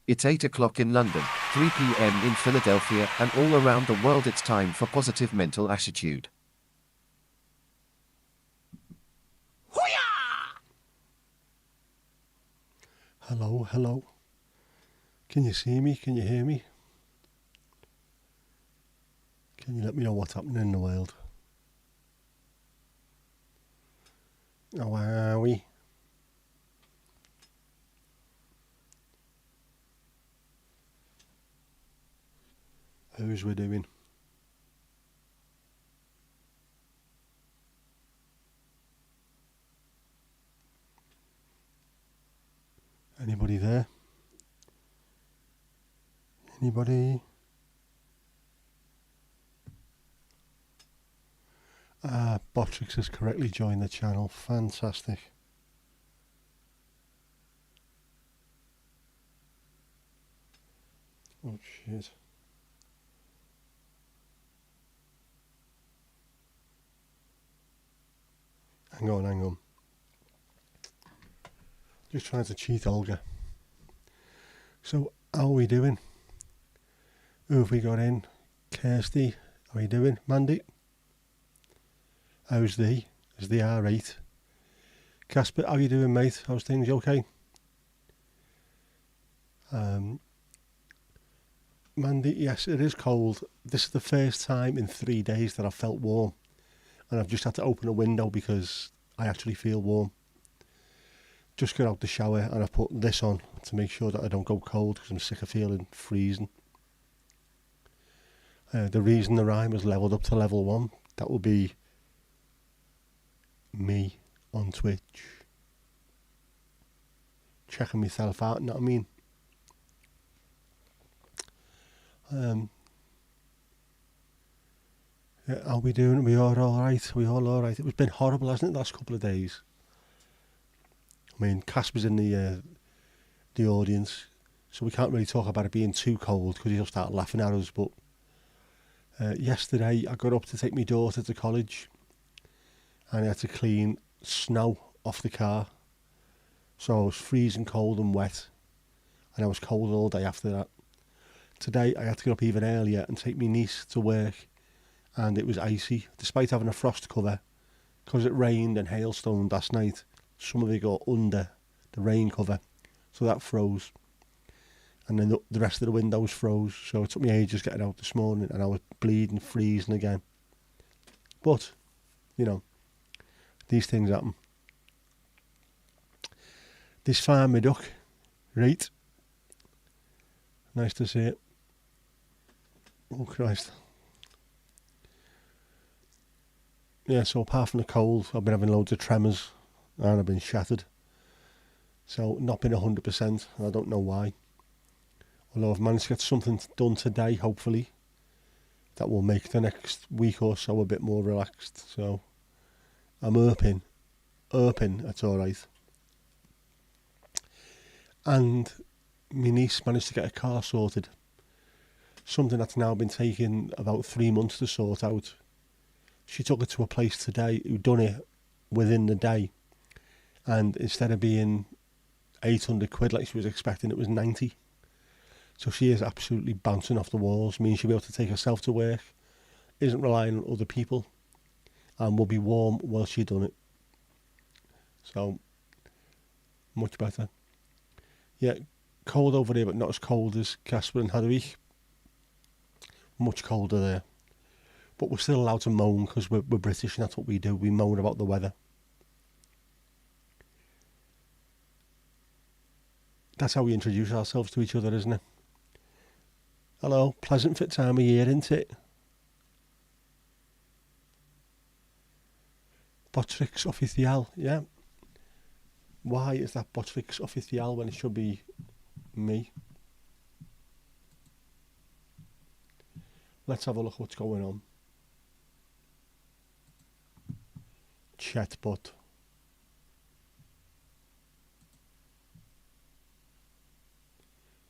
It's 8 o'clock in London, 3 p.m. in Philadelphia, and all around the world it's time for Positive Mental Attitude. Hello, hello. Can you see me? Can you hear me? Can you let me know what's happening in the world? How are we? How's we doing? Anybody there? Anybody? Botrix has correctly joined the channel. Fantastic. Oh shit. Hang on. Just trying to cheat Olga. So, how are we doing? Who have we got in? Kirsty, how are you doing? Mandy? How's thee? Is the R8? Casper, how you doing, mate? How's things? You okay? Mandy, yes, it is cold. This is the first time in 3 days that I've felt warm. And I've just had to open a window because I actually feel warm. Just got out the shower and I put this on to make sure that I don't go cold because I'm sick of feeling freezing. The reason the rhyme is leveled up to level 1, that will be me on Twitch. Checking myself out, you know what I mean? Yeah, how we doing? We all alright? We all alright? It's been horrible, hasn't it, the last couple of days? I mean, Casper's in the audience, so we can't really talk about it being too cold because he'll start laughing at us, but yesterday I got up to take my daughter to college and I had to clean snow off the car. So I was freezing cold and wet and I was cold all day after that. Today I had to get up even earlier and take my niece to work and it was icy. Despite having a frost cover, because it rained and hailstoned last night, some of it got under the rain cover, so that froze. And then the rest of the windows froze, so it took me ages getting out this morning and I was bleeding, freezing again. But, you know, these things happen. This farm my duck, right? Nice to see it. Oh Christ. Yeah, so apart from the cold, I've been having loads of tremors and I've been shattered. So not been 100%, and I don't know why. Although I've managed to get something done today, hopefully, that will make the next week or so a bit more relaxed. So I'm hoping it's alright. And my niece managed to get a car sorted. Something that's now been taking about 3 months to sort out. She took it to a place today who done it within the day. And instead of being 800 quid like she was expecting, it was 90. So she is absolutely bouncing off the walls. Means she'll be able to take herself to work, isn't relying on other people, and will be warm while she done it. So, much better. Yeah, cold over there, but not as cold as Casper and Hadwig. Much colder there. But we're still allowed to moan because we're British and that's what we do. We moan about the weather. That's how we introduce ourselves to each other, isn't it? Hello, pleasant fit time of year, isn't it? Botrix official, yeah. Why is that Botrix official when it should be me? Let's have a look what's going on. Chatbot.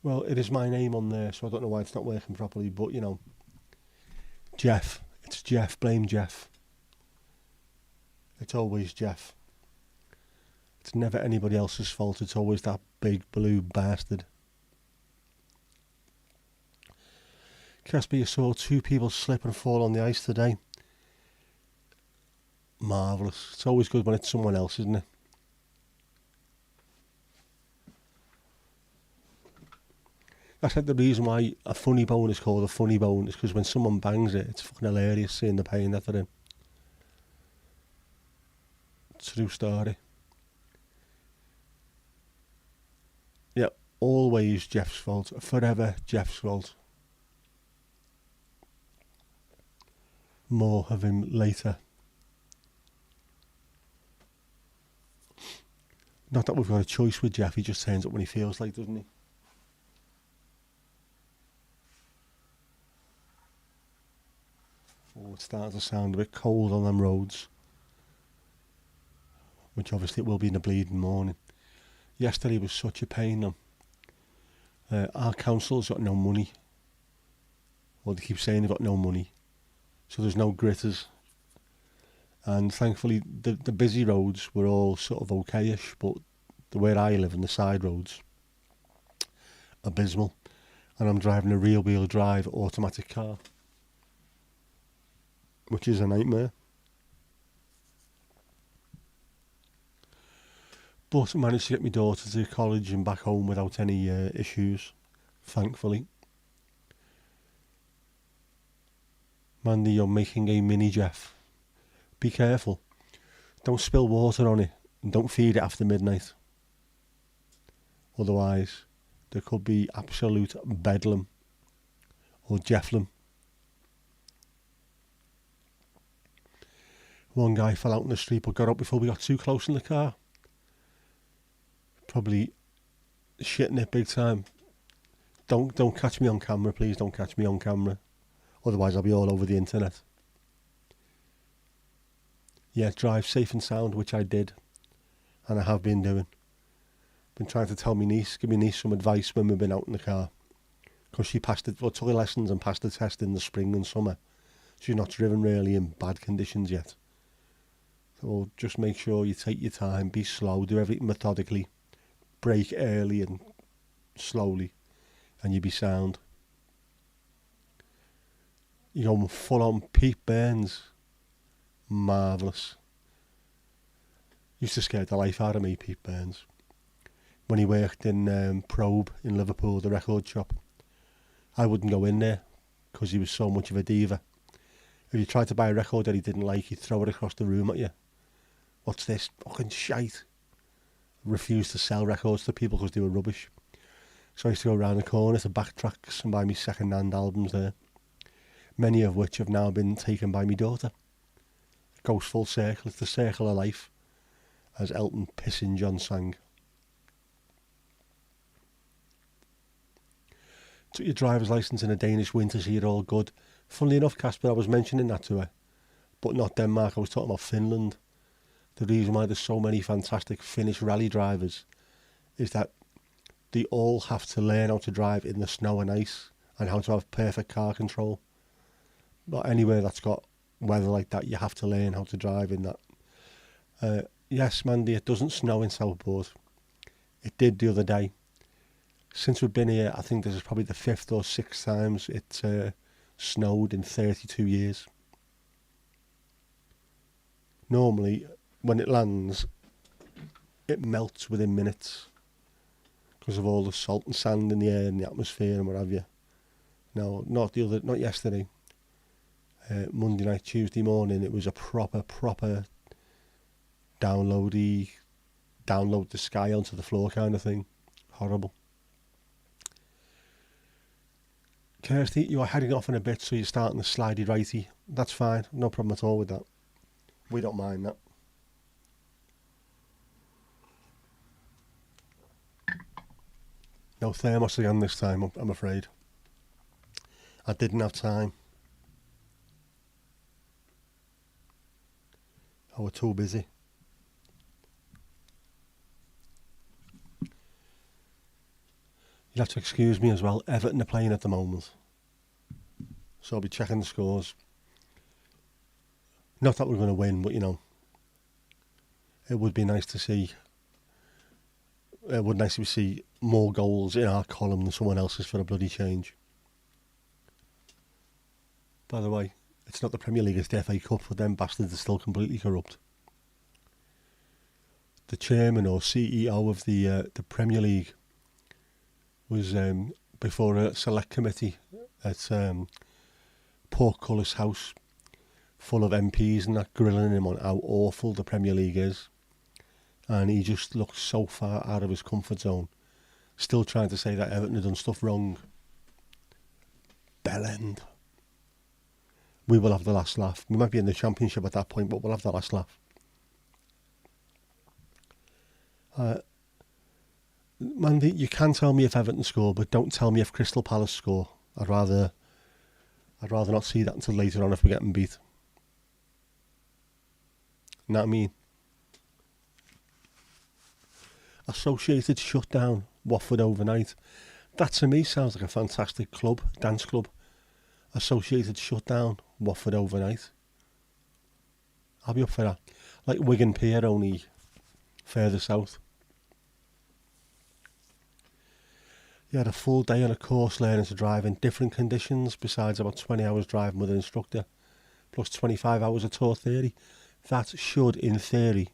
Well, it is my name on there, so I don't know why it's not working properly, but you know. Jeff. It's Jeff. Blame Jeff. It's always Jeff. It's never anybody else's fault. It's always that big blue bastard. Casper, you saw 2 people slip and fall on the ice today. Marvellous. It's always good when it's someone else, isn't it? That's like the reason why a funny bone is called a funny bone, is because when someone bangs it, it's fucking hilarious seeing the pain that they're in. True story. Yeah, always Jeff's fault. Forever Jeff's fault. More of him later. Not that we've got a choice with Jeff, he just turns up when he feels like, doesn't he? Oh, it's starting to sound a bit cold on them roads. Which obviously it will be in the bleeding morning. Yesterday was such a pain, though. Our council's got no money. Well, they keep saying they've got no money. So there's no gritters. And thankfully, the busy roads were all sort of okay-ish, but where I live in the side roads, abysmal. And I'm driving a rear-wheel drive automatic car, which is a nightmare. But I managed to get my daughter to college and back home without any issues, thankfully. Mandy, you're making a mini Jeff. Be careful. Don't spill water on it and don't feed it after midnight. Otherwise, there could be absolute bedlam or Jefflam. One guy fell out in the street but got up before we got too close in the car. Probably shitting it big time. Don't catch me on camera, please. Don't catch me on camera. Otherwise, I'll be all over the internet. Yeah, drive safe and sound, which I did, and I have been doing. Been trying to tell give my niece some advice when we've been out in the car, because she took her lessons and passed the test in the spring and summer. She's not driven really in bad conditions yet. So just make sure you take your time, be slow, do everything methodically, brake early and slowly, and you'll be sound. You're going full on Pete Burns. Marvellous. Used to scare the life out of me, Pete Burns. When he worked in Probe in Liverpool, the record shop, I wouldn't go in there because he was so much of a diva. If you tried to buy a record that he didn't like, he'd throw it across the room at you. What's this? Fucking shite. Refused to sell records to people because they were rubbish. So I used to go around the corner to Backtracks and buy me second-hand albums there, many of which have now been taken by my daughter. It goes full circle. It's the circle of life, as Elton Pissin John sang. Took your driver's licence in a Danish winter, so you're all good. Funnily enough, Casper, I was mentioning that to her, but not Denmark. I was talking about Finland. The reason why there's so many fantastic Finnish rally drivers is that they all have to learn how to drive in the snow and ice and how to have perfect car control. But anywhere that's got weather like that, you have to learn how to drive in that. Yes, Mandy, it doesn't snow in Southport. It did the other day. Since we've been here, I think this is probably the 5th or 6th times it's snowed in 32 years. Normally, when it lands, it melts within minutes because of all the salt and sand in the air and the atmosphere and what have you. No, not yesterday. Monday night, Tuesday morning, it was a proper download the sky onto the floor kind of thing. Horrible. Kirsty, you are heading off in a bit, so you're starting the slidey righty. That's fine, no problem at all with that. We don't mind that. No thermos again this time, I'm afraid. I didn't have time. I was too busy. You'll have to excuse me as well. Everton are playing at the moment, so I'll be checking the scores. Not that we're going to win, but you know, it would be nice to see. It would be nice to see more goals in our column than someone else's for a bloody change. By the way, it's not the Premier League, it's the FA Cup, but them bastards are still completely corrupt. The chairman or CEO of the Premier League was before a select committee at Portcullis House, full of MPs and that, grilling him on how awful the Premier League is. And he just looked so far out of his comfort zone, still trying to say that Everton had done stuff wrong. Bellend. We will have the last laugh. We might be in the Championship at that point, but we'll have the last laugh. Mandy, you can tell me if Everton score, but don't tell me if Crystal Palace score. I'd rather not see that until later on if we're getting beat. You know what I mean? Associated shut down Watford overnight. That to me sounds like a fantastic club, dance club. Associated shut down Watford overnight. I'll be up for that. Like Wigan Pier, only further south. You had a full day on a course learning to drive in different conditions, besides about 20 hours driving with an instructor, plus 25 hours of tour theory. That should, in theory,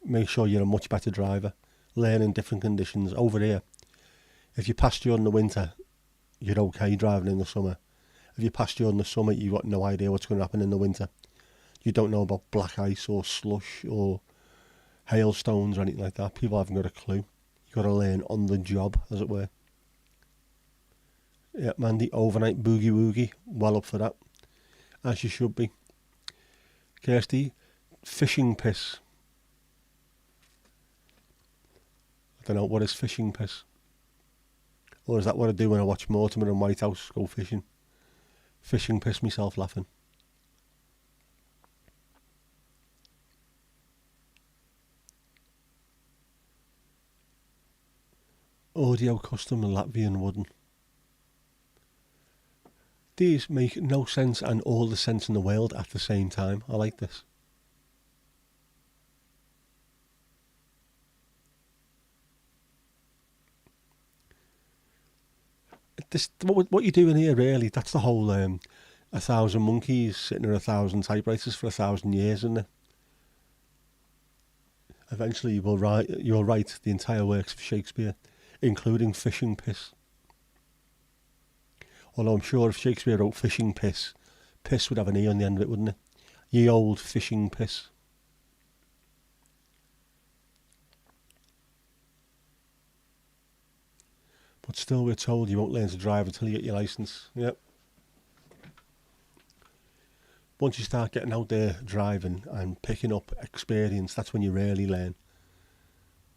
make sure you're a much better driver. Learn in different conditions. Over here, if you pass during the winter, you're okay driving in the summer. If you pass during the summer, you've got no idea what's going to happen in the winter. You don't know about black ice or slush or hailstones or anything like that. People haven't got a clue. You've got to learn on the job, as it were. Yeah, man, the overnight boogie woogie, well up for that, as you should be. Kirsty, fishing piss. I don't know, what is fishing piss? Or is that what I do when I watch Mortimer and Whitehouse go fishing? Fishing piss myself laughing. Audio custom Latvian wooden. These make no sense and all the sense in the world at the same time. I like this. What you're doing here, really, that's the whole 1,000 monkeys sitting in 1,000 typewriters for 1,000 years, isn't it? Eventually you'll write the entire works of Shakespeare, including fishing piss. Although I'm sure if Shakespeare wrote fishing piss, piss would have an E on the end of it, wouldn't it? Ye old fishing piss. But still we're told you won't learn to drive until you get your licence. Yep. Once you start getting out there driving and picking up experience, that's when you really learn.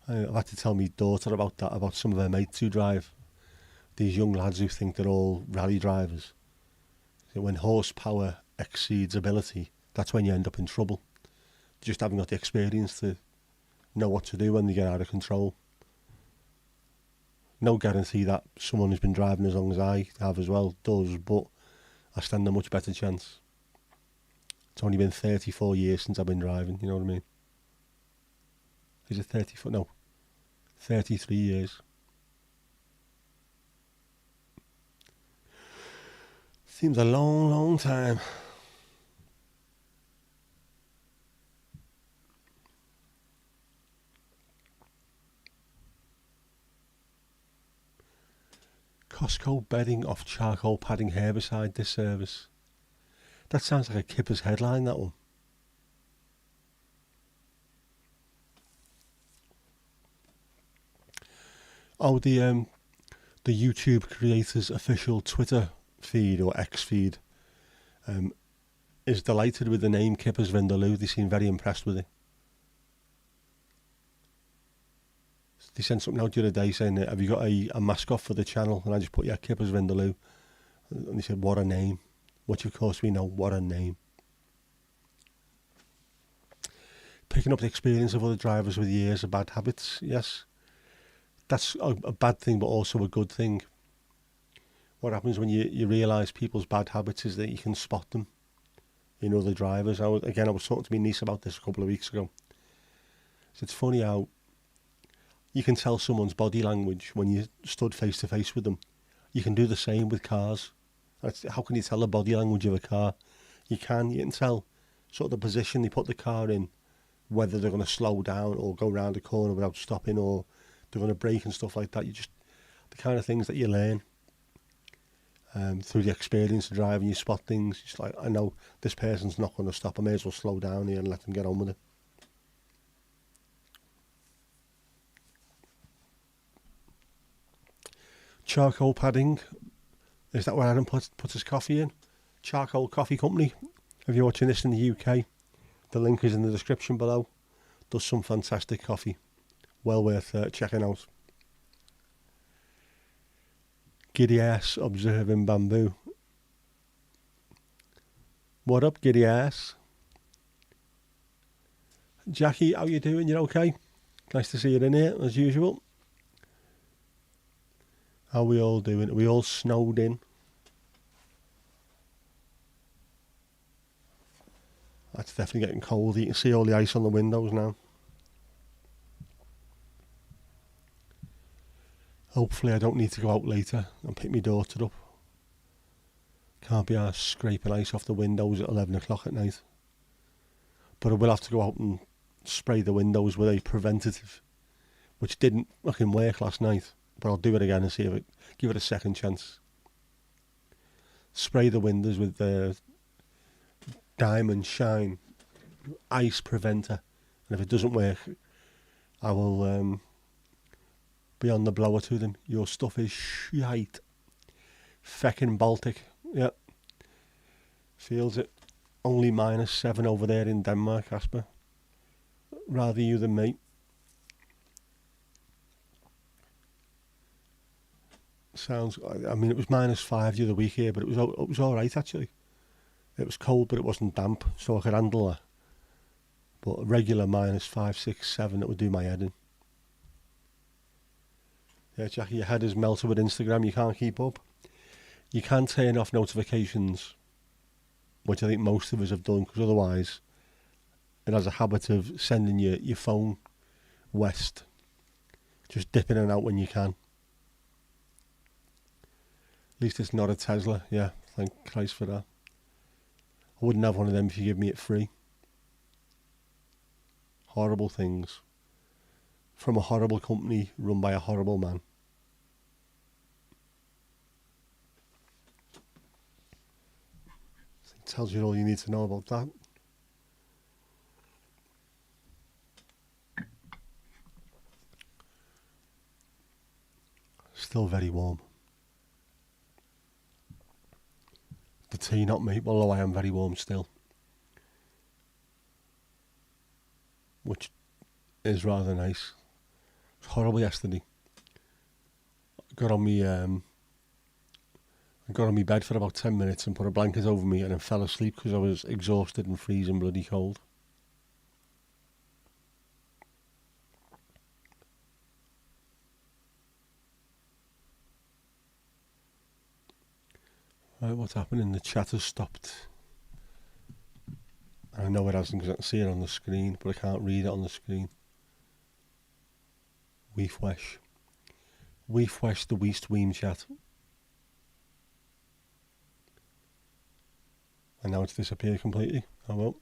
I've had to tell my daughter about that, about some of her mates who drive. These young lads who think they're all rally drivers. So when horsepower exceeds ability, that's when you end up in trouble. You just haven't got the experience to know what to do when they get out of control. No guarantee that someone who's been driving as long as I have as well does, but I stand a much better chance. It's only been 34 years since I've been driving, you know what I mean? Is it 34? No, 33 years. Seems a long, long time. Costco bedding off charcoal padding herbicide this service. That sounds like a Kipper's headline, that one. Oh, the YouTube creator's official Twitter feed or X feed is delighted with the name Kipper's Vindaloo. They seem very impressed with it. They sent something out the other day saying, have you got a mascot for the channel? And I just put, yeah, Kipper's Vindaloo. And they said, what a name. Which of course we know, what a name. Picking up the experience of other drivers with years of bad habits, yes. That's a bad thing, but also a good thing. What happens when you realise people's bad habits is that you can spot them in other drivers. I was talking to my niece about this a couple of weeks ago. So it's funny how you can tell someone's body language when you stood face to face with them. You can do the same with cars How can you tell the body language of a car? You can tell sort of the position they put the car in, whether they're going to slow down or go round the corner without stopping, or they're going to brake and stuff like that. The kind of things that you learn through the experience of driving. You spot things. It's like, I know this person's not going to stop. I may as well slow down here and let them get on with it. Charcoal padding. Is that where Adam puts his coffee in? Charcoal Coffee Company. If you're watching this in the UK, the link is in the description below. Does some fantastic coffee. Well worth checking out. Giddy ass observing bamboo. What up, giddy ass? Jackie, how you doing? You okay? Nice to see you in here, as usual. How we all doing? Are we all snowed in? That's definitely getting cold. You can see all the ice on the windows now. Hopefully I don't need to go out later and pick my daughter up. Can't be arsed scraping ice off the windows at 11 o'clock at night. But I will have to go out and spray the windows with a preventative, which didn't fucking work last night. But I'll do it again and give it a second chance. Spray the windows with the Diamond Shine ice preventer, and if it doesn't work, I will be on the blower to them. Your stuff is shite. Feckin' Baltic. Yep. Feels it. Only -7 over there in Denmark, Casper. Rather you than me. Sounds. I mean, it was -5 the other week here, but it was all right actually. It was cold, but it wasn't damp, so I could handle that. But a regular -5, 6, 7, it would do my head in. Yeah, Jackie, your head is melted with Instagram. You can't keep up. You can turn off notifications, which I think most of us have done, because otherwise it has a habit of sending your phone west, just dipping in and out when you can. At least it's not a Tesla. Yeah, thank Christ for that. I wouldn't have one of them if you give me it free. Horrible things. From a horrible company run by a horrible man. It tells you all you need to know about that. Still very warm. The tea, not me, although I am very warm still. Which is rather nice. It was horrible yesterday. I got on my bed for about 10 minutes and put a blanket over me and then fell asleep because I was exhausted and freezing bloody cold. Right, what's happening? The chat has stopped. I know it hasn't because I can see it on the screen, but I can't read it on the screen. Weefwesh. Weefwesh the Weast Weem chat. And now it's disappeared completely. Oh well.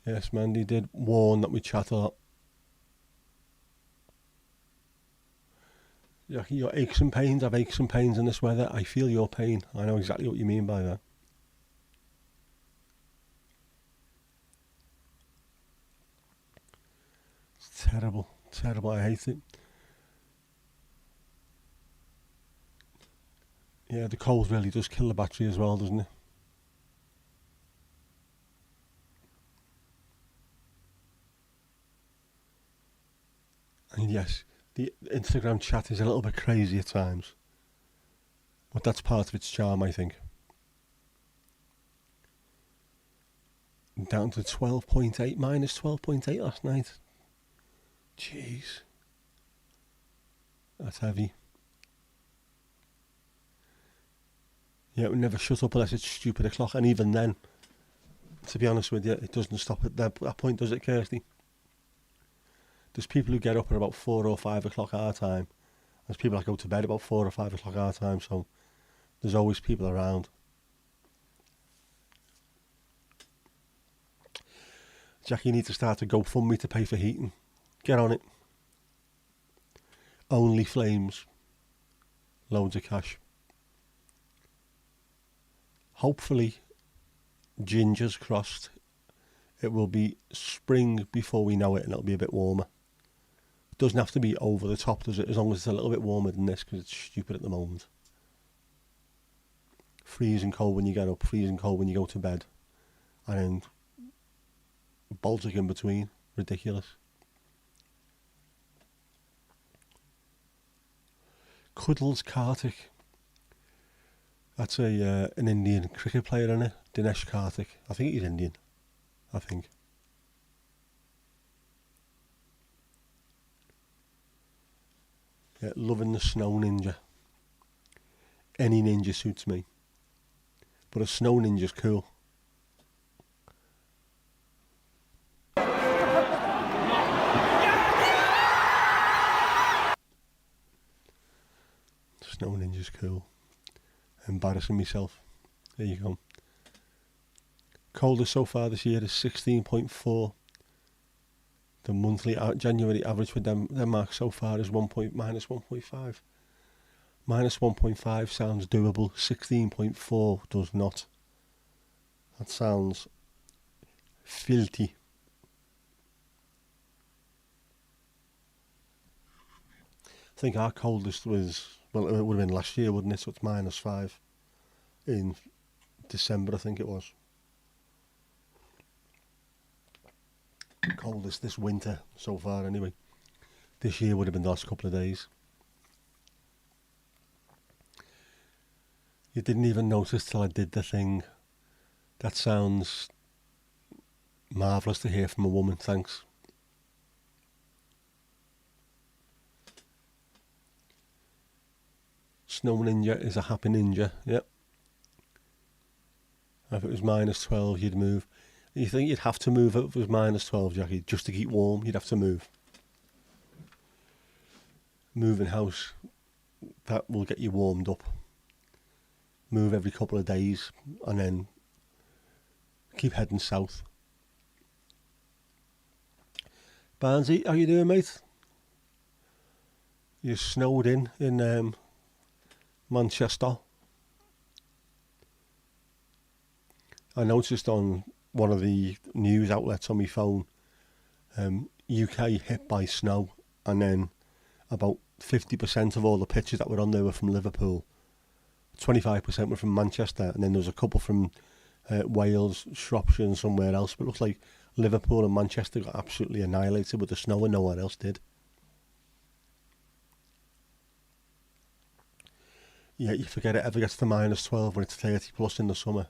Yes, Mandy did warn that we chat a lot. Your aches and pains, I've aches and pains in this weather. I feel your pain. I know exactly what you mean by that. It's terrible. Terrible. I hate it. Yeah, the cold really does kill the battery as well, doesn't it? And yes, the Instagram chat is a little bit crazy at times. But that's part of its charm, I think. Down to 12.8, minus 12.8 last night. Jeez. That's heavy. Yeah, it would never shut up unless it's stupid o'clock. And even then, to be honest with you, it doesn't stop at that point, does it, Kirsty? There's people who get up at about 4 or 5 o'clock our time. There's people that go to bed about 4 or 5 o'clock our time. So There's always people around. Jackie, you need to start a GoFundMe to pay for heating. Get on it. Only flames. Loads of cash. Hopefully, ginger's crossed. It will be spring before we know it, and it'll be a bit warmer. It doesn't have to be over the top, does it? As long as it's a little bit warmer than this, because it's stupid at the moment. Freezing cold when you get up, freezing cold when you go to bed, and then Baltic in between. Ridiculous. Cuddles Karthik. That's an Indian cricket player, isn't it? Dinesh Karthik. I think he's Indian. I think. Yeah, loving the snow ninja. Any ninja suits me. But a snow ninja's cool. Snow ninja's cool. Embarrassing myself. There you go. Coldest so far this year is 16.4. The monthly January average for Denmark so far is minus 1.5. Minus 1.5 sounds doable. 16.4 does not. That sounds filthy. I think our coldest was, well, it would have been last year, wouldn't it? So it's -5 in December, I think it was. Coldest this winter so far, anyway. This year would have been the last couple of days. You didn't even notice till I did the thing. That sounds marvellous to hear from a woman, thanks. Snow Ninja is a happy ninja, yep. If it was -12, you'd move. You think you'd have to move if it was -12, Jackie, just to keep warm? You'd have to move. Moving house, that will get you warmed up. Move every couple of days and then keep heading south. Barnsey, how you doing, mate? You snowed in Manchester. I noticed on one of the news outlets on my phone, UK hit by snow, and then about 50% of all the pictures that were on there were from Liverpool. 25% were from Manchester, and then there was a couple from Wales, Shropshire and somewhere else, but it looks like Liverpool and Manchester got absolutely annihilated with the snow and no one else did. Yeah, you forget it ever gets to -12 when it's 30 plus in the summer.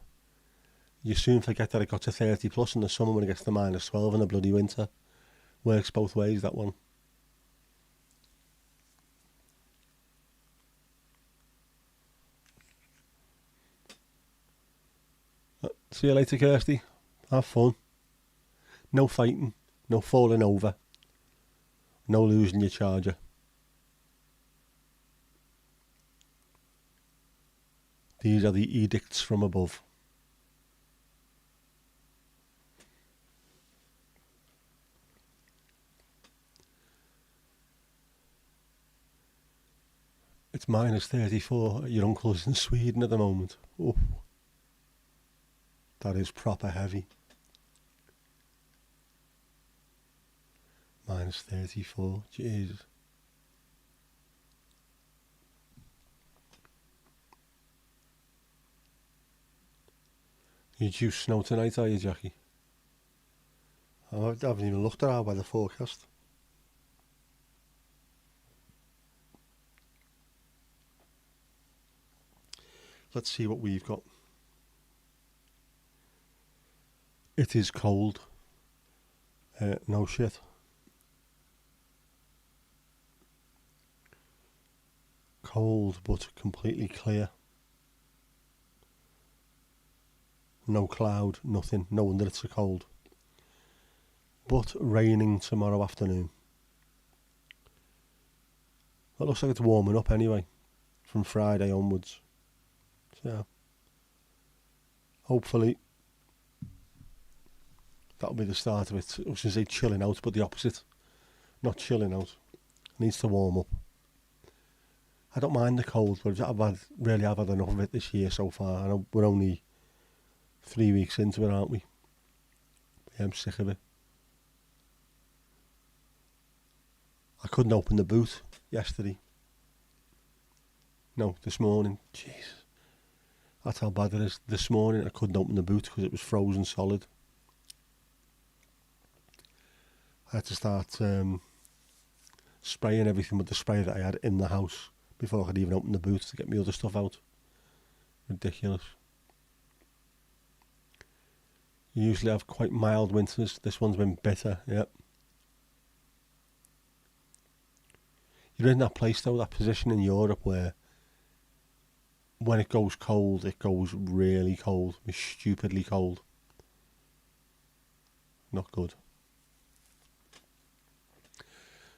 You soon forget that it got to 30 plus in the summer when it gets to -12 in the bloody winter. Works both ways, that one. See you later, Kirsty. Have fun. No fighting, no falling over, no losing your charger. These are the edicts from above. It's -34 at your uncle's in Sweden at the moment. Oh, that is proper heavy. -34, Jesus. You due snow tonight, are you, Jackie? I haven't even looked at our weather forecast. Let's see what we've got. It is cold. No shit. Cold but completely clear. No cloud, nothing. No wonder it's so cold. But raining tomorrow afternoon. It looks like it's warming up anyway, from Friday onwards. So hopefully that'll be the start of it. I was going to say chilling out, but the opposite. Not chilling out. Needs to warm up. I don't mind the cold, but I've had enough of it this year so far. I know we're only 3 weeks into it, aren't we? Yeah, I'm sick of it. I couldn't open the boot yesterday. No, this morning. Jeez. That's how bad it is. This morning I couldn't open the boot because it was frozen solid. I had to start spraying everything with the spray that I had in the house before I could even open the boot to get my other stuff out. Ridiculous. You usually have quite mild winters. This one's been bitter, yep. You're in that place though, that position in Europe where when it goes cold, it goes really cold. It's stupidly cold. Not good.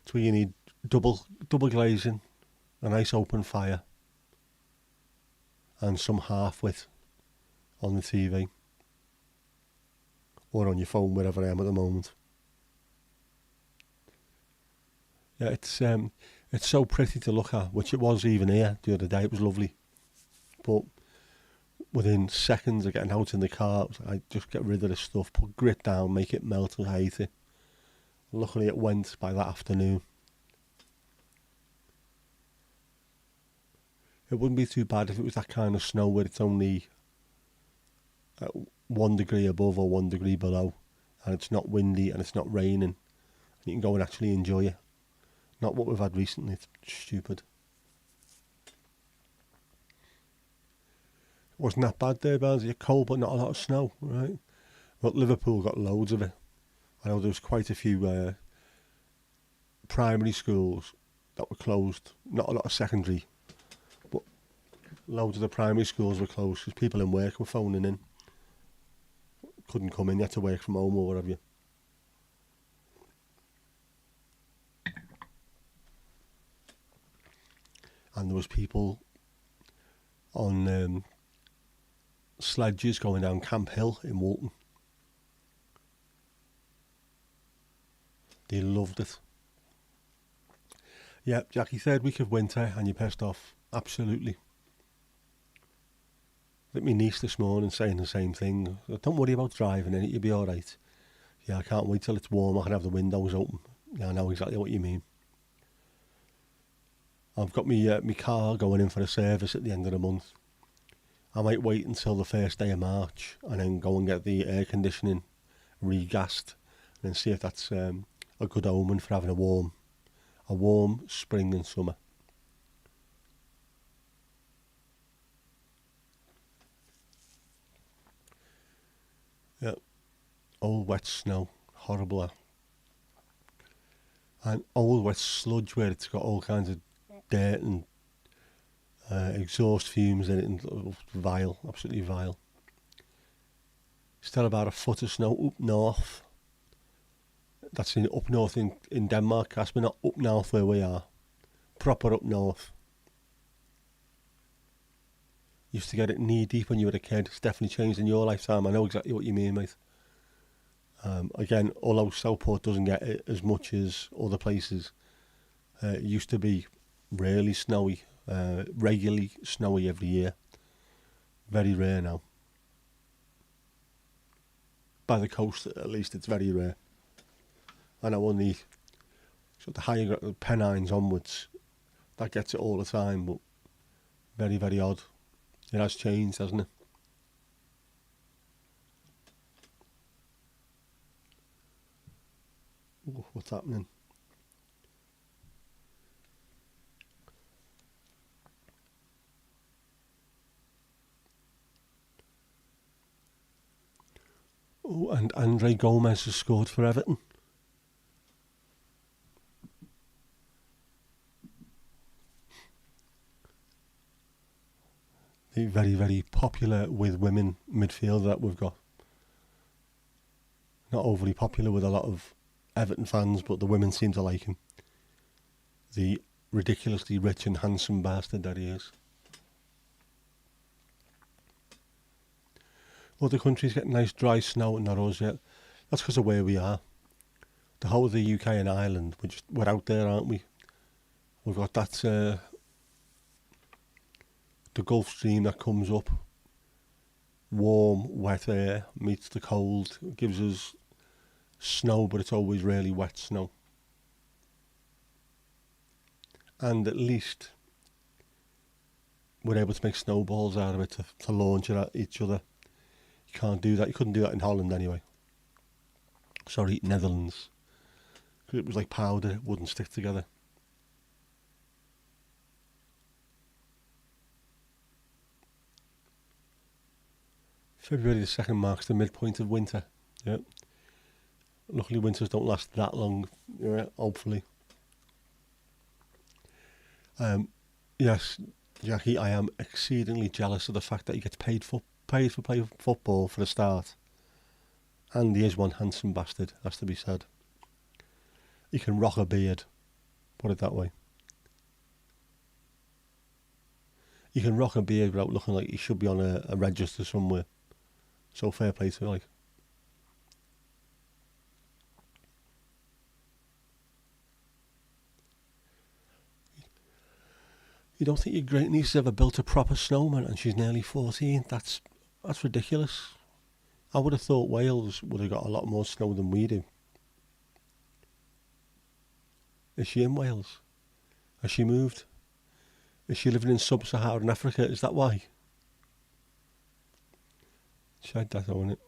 It's where you need double glazing, a nice open fire, and some half-wit on the TV. Or on your phone, wherever I am at the moment. Yeah, it's so pretty to look at, which it was even here the other day. It was lovely. But within seconds of getting out in the car, I just get rid of the stuff, put grit down, make it melt. I hate it. Luckily it went by that afternoon. It wouldn't be too bad if it was that kind of snow where it's only 1 degree above or 1 degree below, and it's not windy and it's not raining, and you can go and actually enjoy it. Not what we've had recently. It's stupid. It wasn't that bad there, Barnes. You're cold but not a lot of snow, right? But Liverpool got loads of it. I know there was quite a few primary schools that were closed. Not a lot of secondary, but loads of the primary schools were closed because people in work were phoning in. Couldn't come in, you had to work from home or whatever. And there was people on sledges going down Camp Hill in Walton. They loved it. Yeah, Jackie, 3rd week of winter and you're pissed off. Absolutely. I think my niece this morning saying the same thing. Don't worry about driving in it, you'll be alright. Yeah, I can't wait till it's warm, I can have the windows open. Yeah, I know exactly what you mean. I've got my car going in for a service at the end of the month. I might wait until the first day of March and then go and get the air conditioning regassed and then see if that's a good omen for having a warm spring and summer. Yeah, old wet snow, horrible. And old wet sludge where it's got all kinds of dirt and exhaust fumes in it, and vile, absolutely vile. Still about a foot of snow up north. That's up north in Denmark, Casper, not up north where we are. Proper up north. Used to get it knee deep when you were a kid. It's definitely changed in your lifetime. I know exactly what you mean, mate. Again, although Southport doesn't get it as much as other places, it used to be really snowy, regularly snowy every year. Very rare now. By the coast, at least, it's very rare. I know only sort of higher Pennines onwards, that gets it all the time, but very, very odd. It has changed, hasn't it? Ooh, what's happening? Oh, and Andre Gomez has scored for Everton. The very, very popular with women midfielder that we've got. Not overly popular with a lot of Everton fans, but the women seem to like him. The ridiculously rich and handsome bastard that he is. Other countries get nice dry snow and not us yet. That's because of where we are. The whole of the UK and Ireland, we're out there, aren't we? We've got that the Gulf Stream that comes up. Warm, wet air meets the cold. It gives us snow, but it's always really wet snow. And at least we're able to make snowballs out of it to launch it at each other. You can't do that. You couldn't do that in Holland anyway. Sorry, Netherlands. Because it was like powder, it wouldn't stick together. February the 2nd marks the midpoint of winter. Yeah. Luckily winters don't last that long, hopefully. Yes, Jackie, I am exceedingly jealous of the fact that he gets paid for playing football for a start. And he is one handsome bastard, has to be said. He can rock a beard, put it that way. He can rock a beard without looking like he should be on a register somewhere. So fair play to him, like. You don't think your great niece ever built a proper snowman and she's nearly 14? That's ridiculous. I would have thought Wales would have got a lot more snow than we do. Is she in Wales? Has she moved? Is she living in sub-Saharan Africa? Is that why? Shite that, isn't it?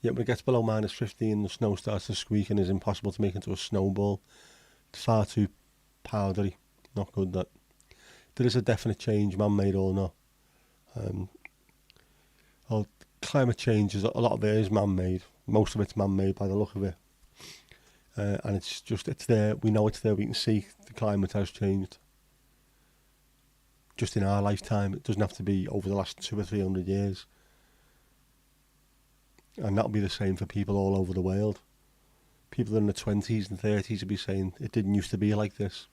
Yeah, when it gets below minus 15, the snow starts to squeak and is impossible to make into a snowball. It's far too powdery. Not good, that. There is a definite change, man-made or not. Climate change, a lot of it is man-made. Most of it's man-made by the look of it. And it's there. We know it's there. We can see the climate has changed. Just in our lifetime. It doesn't have to be over the last 200 or 300 years. And that'll be the same for people all over the world. People in the 20s and 30s will be saying, it didn't used to be like this.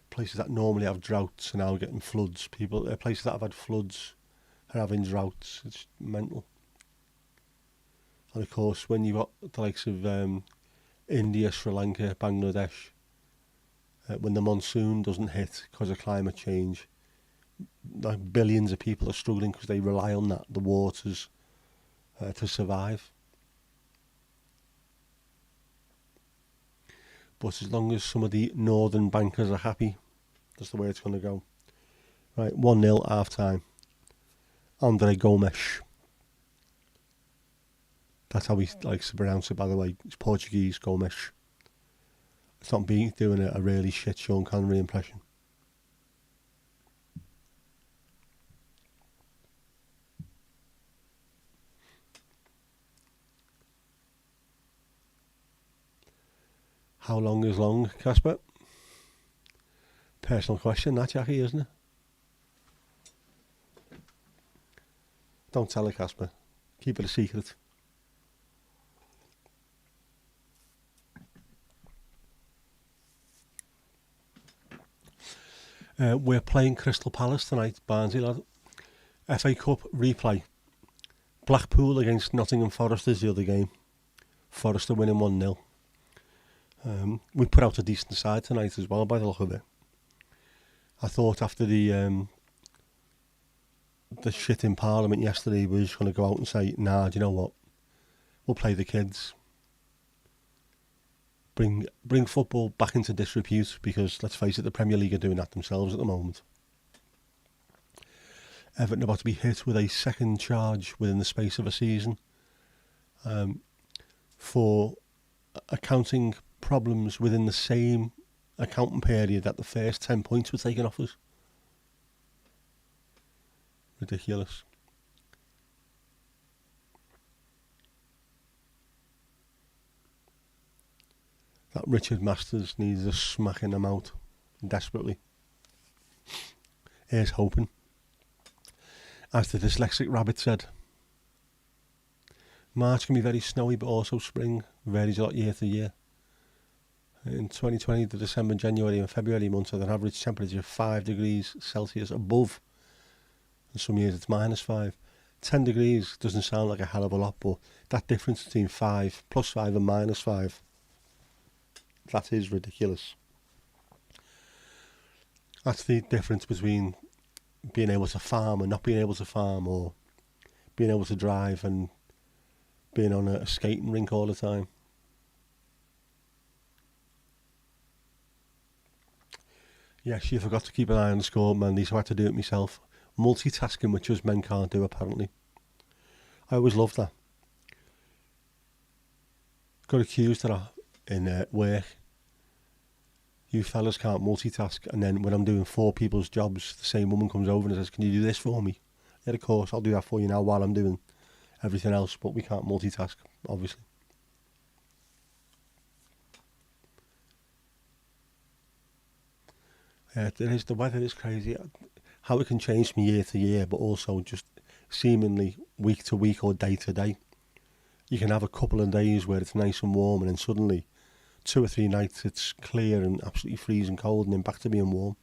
Places that normally have droughts are now getting floods. Places that have had floods are having droughts. It's mental. And of course, when you've got the likes of India, Sri Lanka, Bangladesh, when the monsoon doesn't hit because of climate change, like billions of people are struggling because they rely on the waters, to survive. But as long as some of the northern bankers are happy, that's the way it's going to go. Right, 1-0 half time. Andre Gomes. That's how he likes to pronounce it, by the way. It's Portuguese, Gomes. It's not doing a really shit Sean Connery impression. How long is long, Casper? Personal question, that, Jackie, isn't it? Don't tell her, Casper. Keep it a secret. We're playing Crystal Palace tonight, Barnsley, lad. FA Cup replay. Blackpool against Nottingham Forest is the other game. Forest are winning 1-0. We put out a decent side tonight as well, by the look of it. I thought after the shit in Parliament yesterday, we were just going to go out and say, nah, do you know what? We'll play the kids. Bring football back into disrepute, because let's face it, the Premier League are doing that themselves at the moment. Everton about to be hit with a second charge within the space of a season for accounting problems within the same accounting period that the first 10 points were taken off us. Ridiculous. That Richard Masters needs a smack in the mouth, desperately. Here's hoping. As the dyslexic rabbit said, March can be very snowy, but also spring varies a lot year to year. In 2020, the December, January and February months had an average temperature of 5 degrees Celsius above and some years it's -5. 10 degrees doesn't sound like a hell of a lot, but that difference between 5, +5 and -5, that is ridiculous. That's the difference between being able to farm and not being able to farm, or being able to drive and being on a skating rink all the time. Yes, you forgot to keep an eye on the score, Mandy, so I had to do it myself. Multitasking, which us men can't do, apparently. I always loved that. Got accused of that in work. You fellas can't multitask, and then when I'm doing 4 people's jobs, the same woman comes over and says, "Can you do this for me?" Yeah, of course, I'll do that for you now while I'm doing everything else, but we can't multitask, obviously. The weather is crazy. How it can change from year to year, but also just seemingly week to week or day to day. You can have a couple of days where it's nice and warm, and then suddenly 2 or 3 nights it's clear and absolutely freezing cold, and then back to being warm.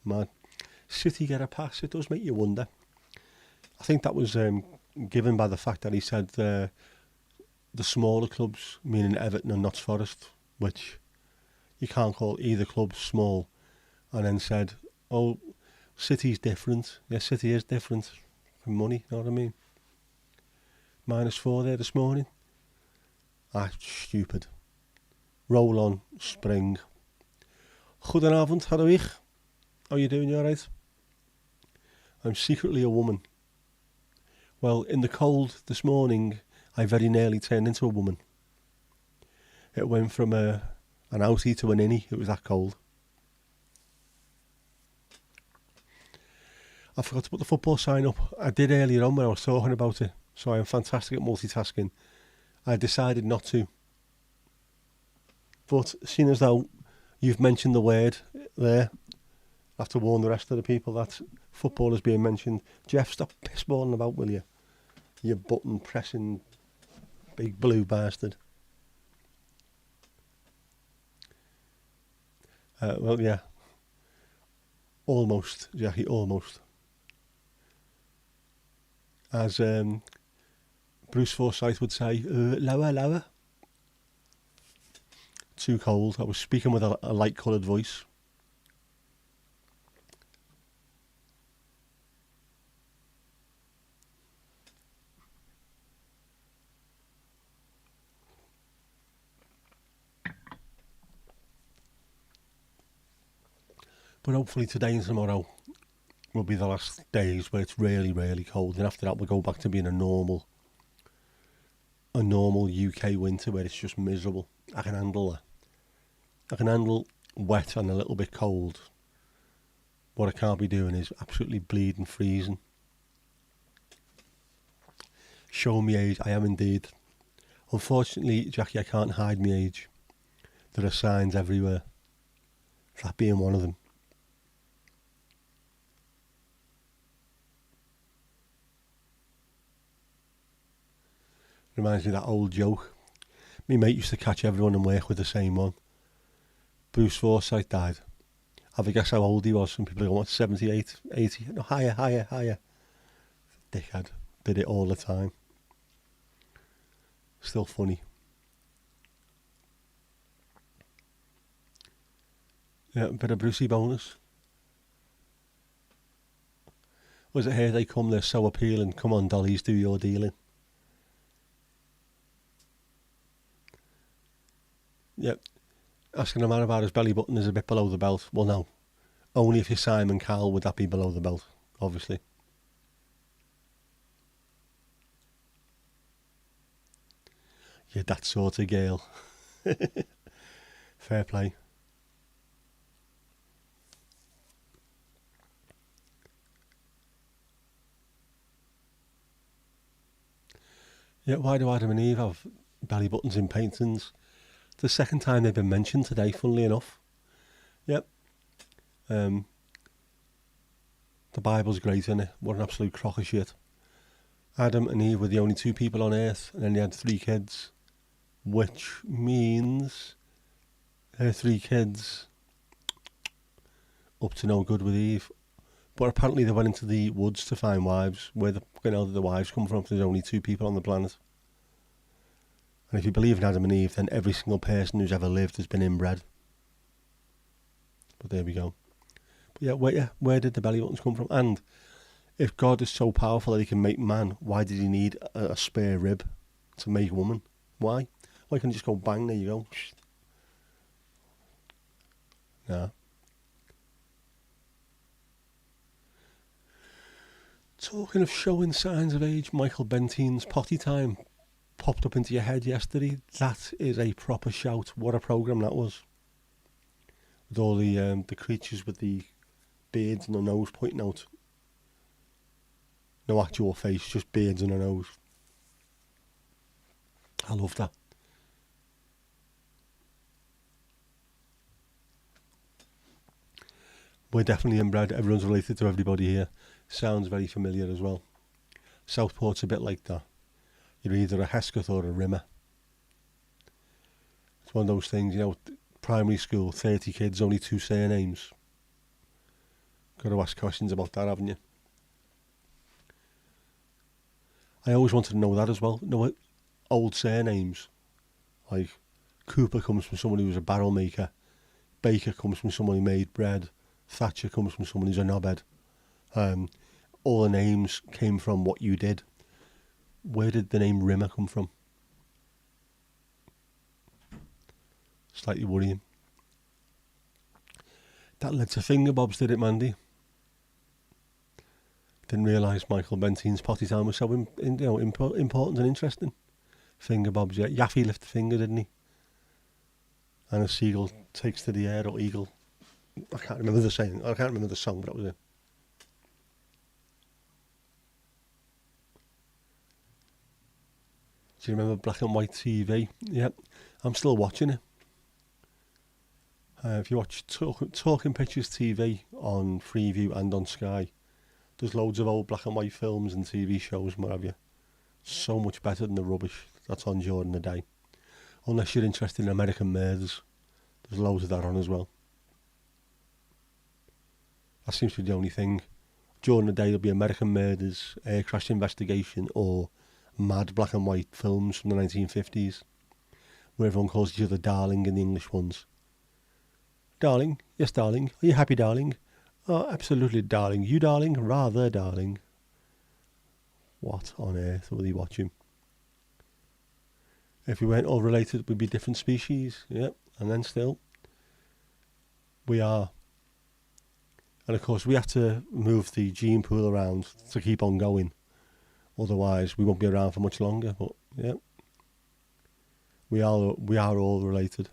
Man, City get a pass. It does make you wonder. I think that was given by the fact that he said the smaller clubs, meaning Everton and Notts Forest, which you can't call either club small, and then said, "Oh, City's different." Yeah, City is different for money, you know what I mean? -4 there this morning. Stupid. Roll on, spring. Goedenavond, Hadwig. How are you doing? You alright? I'm secretly a woman. Well, in the cold this morning, I very nearly turned into a woman. It went from an outie to an innie. It was that cold. I forgot to put the football sign up. I did earlier on when I was talking about it, so I am fantastic at multitasking. I decided not to. But seeing as though you've mentioned the word there, I have to warn the rest of the people that football is being mentioned. Jeff, stop pissballing about, will you? You button pressing big blue bastard. Well, yeah. Almost, Jackie, almost. As Bruce Forsyth would say, lower, lower. Too cold. I was speaking with a light coloured voice. But hopefully today and tomorrow will be the last days where it's really, really cold. And after that, we'll go back to being a normal UK winter where it's just miserable. I can handle that. I can handle wet and a little bit cold. What I can't be doing is absolutely bleeding, freezing. Show me age, I am indeed. Unfortunately, Jackie, I can't hide my age. There are signs everywhere. That being one of them. Reminds me of that old joke. My mate used to catch everyone in work with the same one. Bruce Forsyth died. Have a guess how old he was? Some people go, what, 78, 80? No, higher, higher, higher. Dickhead. Did it all the time. Still funny. Yeah, a bit of Brucey bonus. Was it Here They Come, They're So Appealing? Come on, dollies, do your dealing. Yep. Asking a man about his belly button is a bit below the belt. Well, no. Only if you're Simon Cowell would that be below the belt, obviously. You're that sort of girl. Fair play. Yeah, why do Adam and Eve have belly buttons in paintings? The second time they've been mentioned today, funnily enough. Yep. The Bible's great, isn't it? What an absolute crock of shit. Adam and Eve were the only 2 people on earth, and then they had 3 kids. Which means her 3 kids up to no good with Eve. But apparently they went into the woods to find wives. Where the fucking hell did the wives come from? There's only 2 people on the planet. And if you believe in Adam and Eve, then every single person who's ever lived has been inbred. But there we go. But where did the belly buttons come from? And if God is so powerful that he can make man, why did he need a spare rib to make woman? Why? Why can't he just go bang, there you go? Nah. Talking of showing signs of age, Michael Bentine's Potty Time popped up into your head yesterday. That is a proper shout. What a programme that was. With all the creatures with the beards and the nose pointing out. No actual face, just beards and a nose. I love that. We're definitely inbred. Everyone's related to everybody here. Sounds very familiar as well. Southport's a bit like that. You're either a Hesketh or a Rimmer. It's one of those things, primary school, 30 kids, only 2 surnames. Got to ask questions about that, haven't you? I always wanted to know that as well. What old surnames, like Cooper comes from someone who was a barrel maker, Baker comes from someone who made bread, Thatcher comes from someone who's a knobhead. All the names came from what you did. Where did the name Rimmer come from? Slightly worrying. That led to Fingerbobs, did it, Mandy? Didn't realise Michael Bentine's Potty Time was so important and interesting. Fingerbobs, yeah. Yaffe lifted a finger, didn't he? And a seagull takes to the air, or eagle. I can't remember the saying. I can't remember the song, but that was it. Do you remember black and white TV? Yep, I'm still watching it. If you watch Talking Pictures TV on Freeview and on Sky, there's loads of old black and white films and TV shows and what have you. So much better than the rubbish that's on during the day. Unless you're interested in American Murders, there's loads of that on as well. That seems to be the only thing. During the day there'll be American Murders, Air Crash Investigation, or mad black and white films from the 1950s, where everyone calls each other darling in the English ones. Darling? Yes, darling. Are you happy, darling? Oh, absolutely, darling. You, darling? Rather, darling. What on earth were they watching? If we weren't all related, we'd be different species. Yep, and then still, we are. And of course, we have to move the gene pool around to keep on going. Otherwise, we won't be around for much longer. But yeah, we are all related,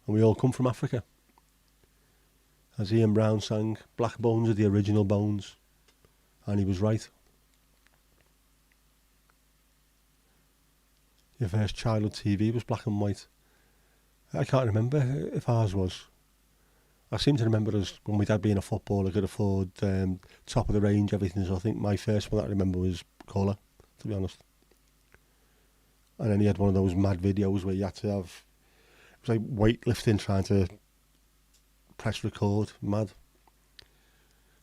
and we all come from Africa. As Ian Brown sang, black bones are the original bones, and he was right. Your first childhood TV was black and white. I can't remember if ours was. I seem to remember us when my dad being a footballer could afford top of the range everything. So I think my first one that I remember was colour, to be honest. And then he had one of those mad videos where you had to have, it was like weightlifting, trying to press record. Mad.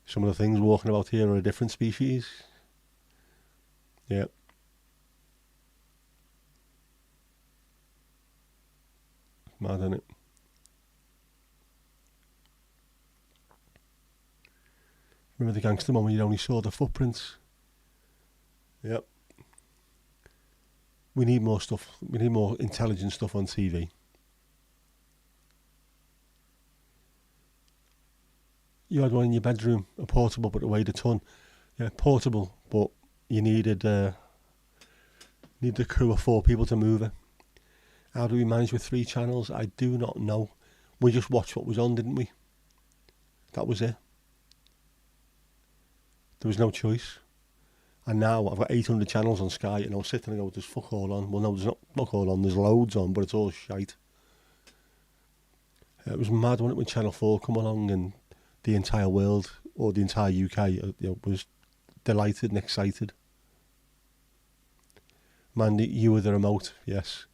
Some of the things walking about here are a different species. Yeah. Mad, isn't it? Remember the gangster one where you only saw the footprints? Yep. We need more stuff. We need more intelligent stuff on TV. You had one in your bedroom, a portable but it weighed a ton. Yeah, portable, but you needed the crew of 4 people to move it. How do we manage with 3 channels? I do not know. We just watched what was on, didn't we? That was it. There was no choice. And now I've got 800 channels on Sky and I'll sit and go, there's fuck all on. Well, no, there's not fuck all on. There's loads on, but it's all shite. It was mad when Channel 4 come along and the entire world, or the entire UK, was delighted and excited. Mandy, you were the remote, yes.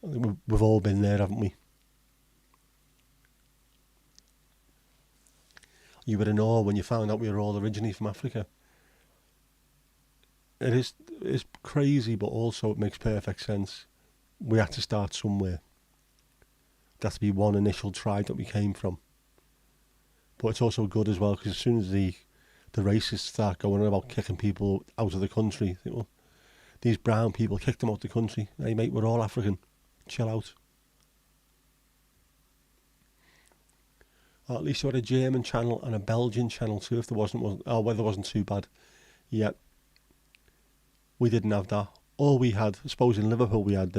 We've all been there, haven't we? You were in awe when you found out we were all originally from Africa. It's crazy, but also it makes perfect sense. We had to start somewhere. There had to be one initial tribe that we came from. But it's also good as well, because as soon as the racists start going on about kicking people out of the country, you think, well, these brown people kicked them out of the country. Hey mate, we're all African. Chill out. Or at least you had a German channel and a Belgian channel too, if there wasn't, weather wasn't too bad. Yeah, we didn't have that. All we had, I suppose in Liverpool we had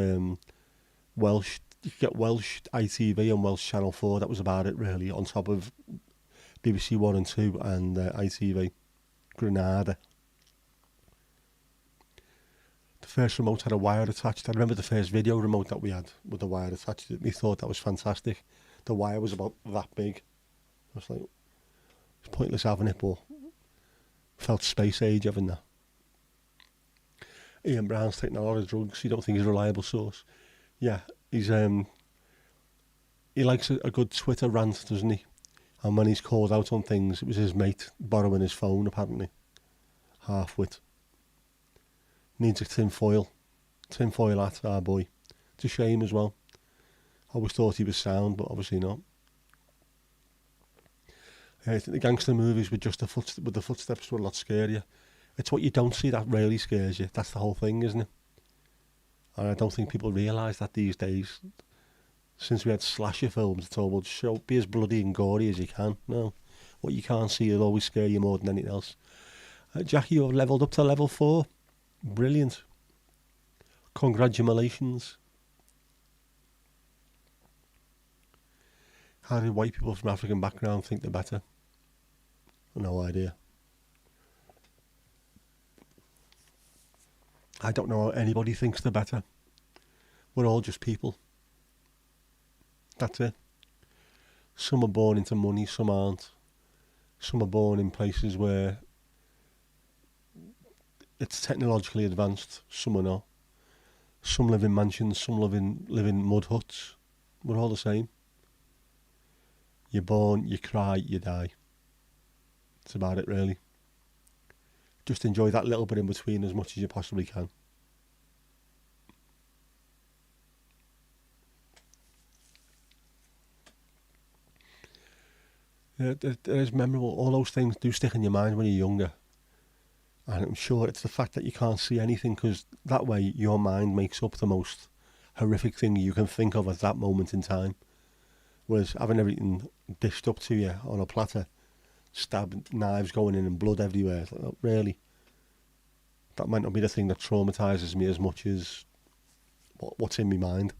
Welsh. You could get Welsh ITV and Welsh Channel 4. That was about it really, on top of BBC 1 and 2 and ITV. Granada. The first remote had a wire attached. I remember the first video remote that we had with the wire attached. We thought that was fantastic. The wire was about that big. I was like, it's pointless having it, but felt space age having that. Ian Brown's taking a lot of drugs. You don't think he's a reliable source? Yeah, he's he likes a good Twitter rant, doesn't he? And when he's called out on things, it was his mate borrowing his phone, apparently. Half-wit. Needs a tinfoil hat, our boy. It's a shame as well. I always thought he was sound, but obviously not. I think the gangster movies with just the footsteps were a lot scarier. It's what you don't see that really scares you. That's the whole thing, isn't it? And I don't think people realise that these days. Since we had slasher films, it's all about be as bloody and gory as you can. No, what you can't see will always scare you more than anything else. Jackie, you've levelled up to level 4. Brilliant. Congratulations. How do white people from African background think they're better? No idea. I don't know how anybody thinks they're better. We're all just people. That's it. Some are born into money, some aren't. Some are born in places where it's technologically advanced, some are not. Some live in mansions, some live in mud huts. We're all the same. You're born, you cry, you die. That's about it really. Just enjoy that little bit in between as much as you possibly can. It is memorable. All those things do stick in your mind when you're younger. And I'm sure it's the fact that you can't see anything, because that way your mind makes up the most horrific thing you can think of at that moment in time. Whereas having everything dished up to you on a platter, stabbed knives going in and blood everywhere, it's like, oh, really? That might not be the thing that traumatises me as much as what's in my mind.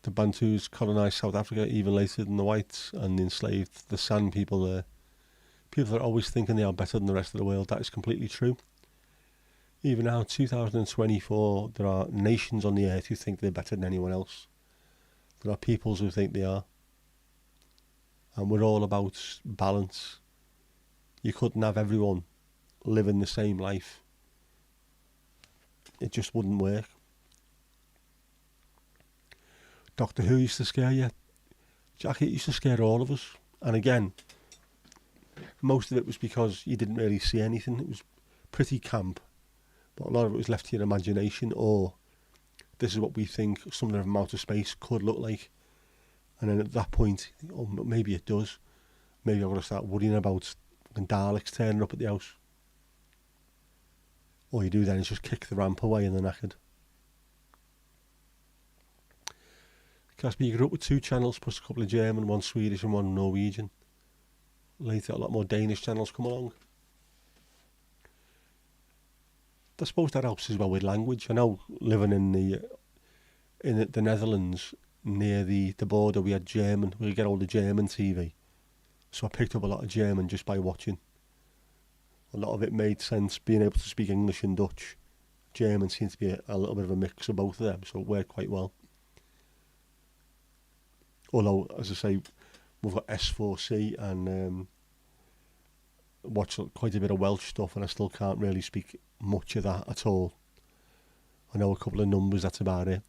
The Bantus colonised South Africa even later than the whites and enslaved the San people there. People are always thinking they are better than the rest of the world. That is completely true. Even now, 2024, there are nations on the earth who think they're better than anyone else. There are peoples who think they are. And we're all about balance. You couldn't have everyone living the same life. It just wouldn't work. Doctor Who used to scare you. Jackie, it used to scare all of us. And again, most of it was because you didn't really see anything. It was pretty camp. But a lot of it was left to your imagination, or this is what we think something from outer space could look like. And then at that point, oh, maybe it does. Maybe I've got to start worrying about Daleks turning up at the house. All you do then is just kick the ramp away and they're knackered. Casper, you grew up with 2 channels plus a couple of German, 1 Swedish and 1 Norwegian. Later, a lot more Danish channels come along. I suppose that helps as well with language. I know living in the Netherlands, near the border, we had German. We could get all the German TV. So I picked up a lot of German just by watching. A lot of it made sense, being able to speak English and Dutch. German seems to be a little bit of a mix of both of them, so it worked quite well. Although, as I say, we've got S4C and watched quite a bit of Welsh stuff, and I still can't really speak much of that at all. I know a couple of numbers, that's about it.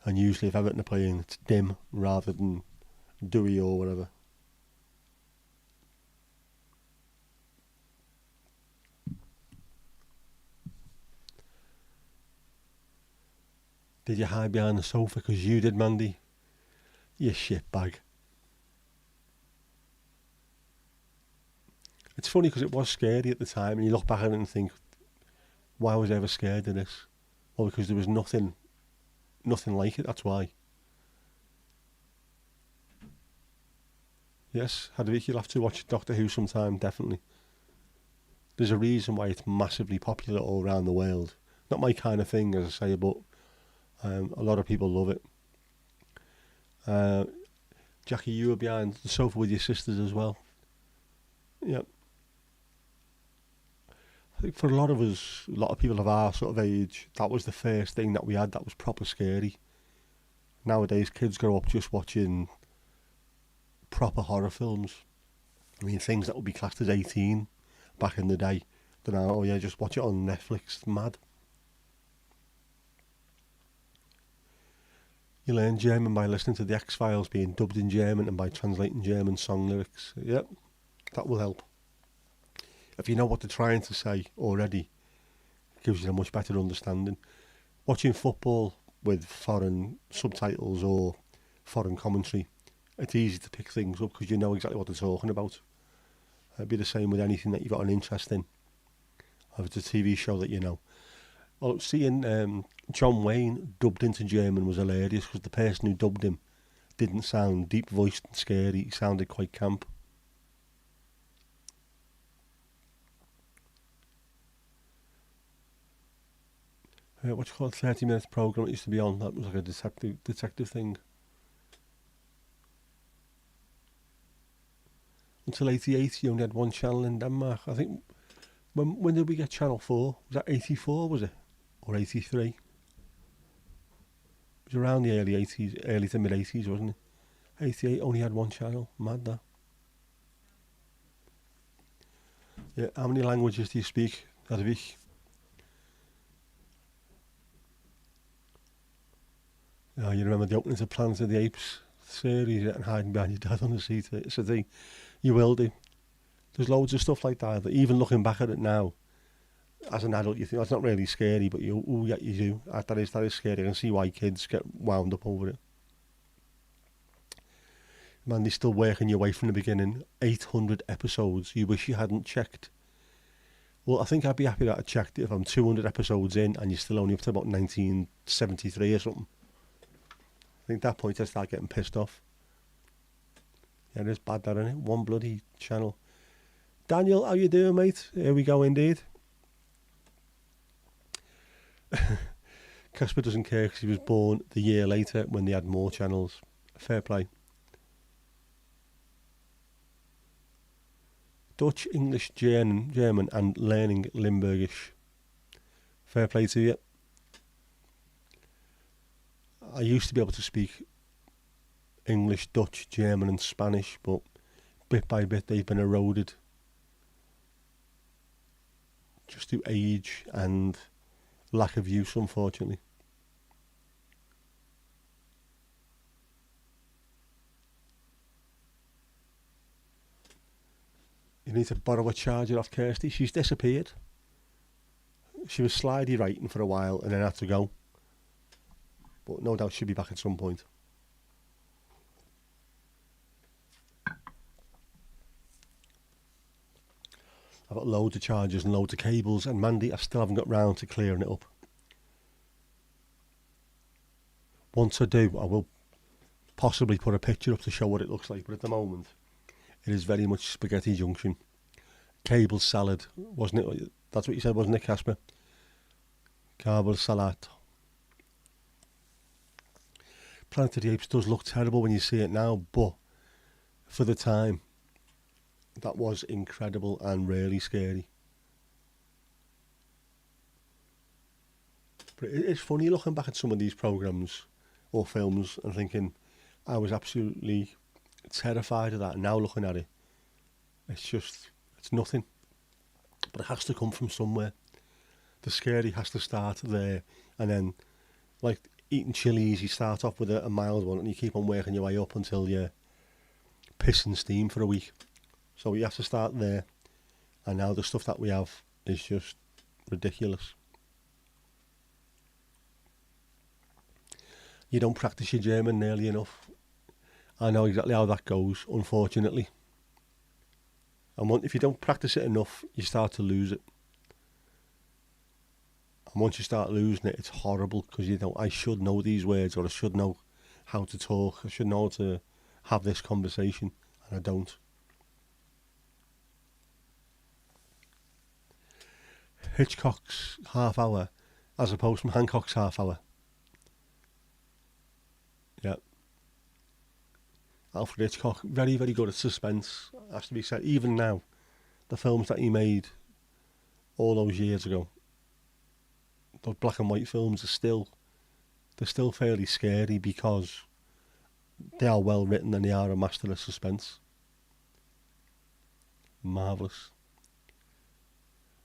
And usually if Everton are playing, it's dim rather than dewy or whatever. Did you hide behind the sofa? Because you did, Mandy. You shitbag. It's funny because it was scary at the time, and you look back at it and think, why was I ever scared of this? Well, because there was nothing like it, that's why. Yes, Hadvik, you'll have to watch Doctor Who sometime, definitely. There's a reason why it's massively popular all around the world. Not my kind of thing, as I say, but a lot of people love it. Jackie, you were behind the sofa with your sisters as well. Yep. I think for a lot of us, a lot of people of our sort of age, that was the first thing that we had that was proper scary. Nowadays, kids grow up just watching proper horror films. I mean, things that would be classed as 18 back in the day. Don't know, oh yeah, just watch it on Netflix. It's mad. You learn German by listening to the X-Files being dubbed in German and by translating German song lyrics. Yep, that will help. If you know what they're trying to say already, it gives you a much better understanding. Watching football with foreign subtitles or foreign commentary, it's easy to pick things up because you know exactly what they're talking about. It'd be the same with anything that you've got an interest in. If it's a TV show that you know. Well, seeing John Wayne dubbed into German was hilarious because the person who dubbed him didn't sound deep voiced and scary. He sounded quite camp. What you call it, 30 minutes programme it used to be on. That was like a detective thing. Until 88, you only had one channel in Denmark. I think, when did we get Channel 4? Was that 84, was it? Or 83? It was around the early 80s, early to mid 80s, wasn't it? 88 only had one channel. Mad, that. Yeah, how many languages do you speak, Hadvik? Oh, you remember the opening to Planet of the Apes series and hiding behind your dad on the seat? It's a thing. You will do. There's loads of stuff like that even looking back at it now, as an adult, you think that's not really scary, but yeah, you do. That is scary. I can see why kids get wound up over it. Man, they're still working your way from the beginning. 800 episodes. You wish you hadn't checked. Well, I think I'd be happy that I checked it if I'm 200 episodes in and you're still only up to about 1973 or something. I think at that point I start getting pissed off. Yeah, it is bad, that, isn't it? One bloody channel. Daniel, how you doing, mate? Here we go, indeed. Casper doesn't care because he was born the year later when they had more channels. Fair play. Dutch, English, German and learning Limburgish. Fair play to you. I used to be able to speak English, Dutch, German and Spanish, but bit by bit they've been eroded. Just through age and lack of use, unfortunately. You need to borrow a charger off Kirsty. She's disappeared. She was slidey writing for a while and then had to go. But no doubt she'll be back at some point. I've got loads of chargers and loads of cables, and Mandy, I still haven't got round to clearing it up. Once I do, I will possibly put a picture up to show what it looks like, but at the moment it is very much spaghetti junction. Cable salad, wasn't it? That's what you said, wasn't it, Casper? Cable salad. Planet of the Apes does look terrible when you see it now, but for the time, that was incredible and really scary. But it's funny looking back at some of these programmes or films and thinking, I was absolutely terrified of that, and now looking at it, it's nothing. But it has to come from somewhere. The scary has to start there, and then, like, eating chilies, you start off with a mild one and you keep on working your way up until you're pissing steam for a week. So you have to start there. And now the stuff that we have is just ridiculous. You don't practice your German nearly enough. I know exactly how that goes, unfortunately. And if you don't practice it enough, you start to lose it. And once you start losing it, it's horrible because you know, I should know these words, or I should know how to talk, I should know how to have this conversation, and I don't. Hitchcock's half hour as opposed from Hancock's half hour. Yeah. Alfred Hitchcock, very, very good at suspense, has to be said. Even now, the films that he made all those years ago, those black and white films they're still fairly scary because they are well written and they are a master of suspense. Marvellous.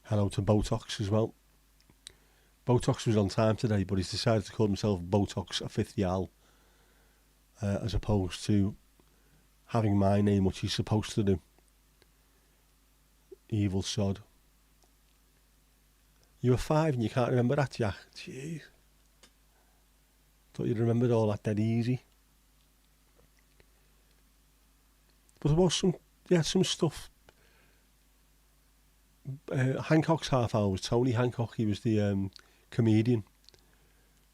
Hello to Botox as well. Botox was on time today, but he's decided to call himself Botox Official, as opposed to having my name, which he's supposed to do. Evil sod. You were 5 and you can't remember that, Jack? Jeez. Thought you'd remembered all that dead easy. But there was some stuff. Hancock's half hour was Tony Hancock. He was the comedian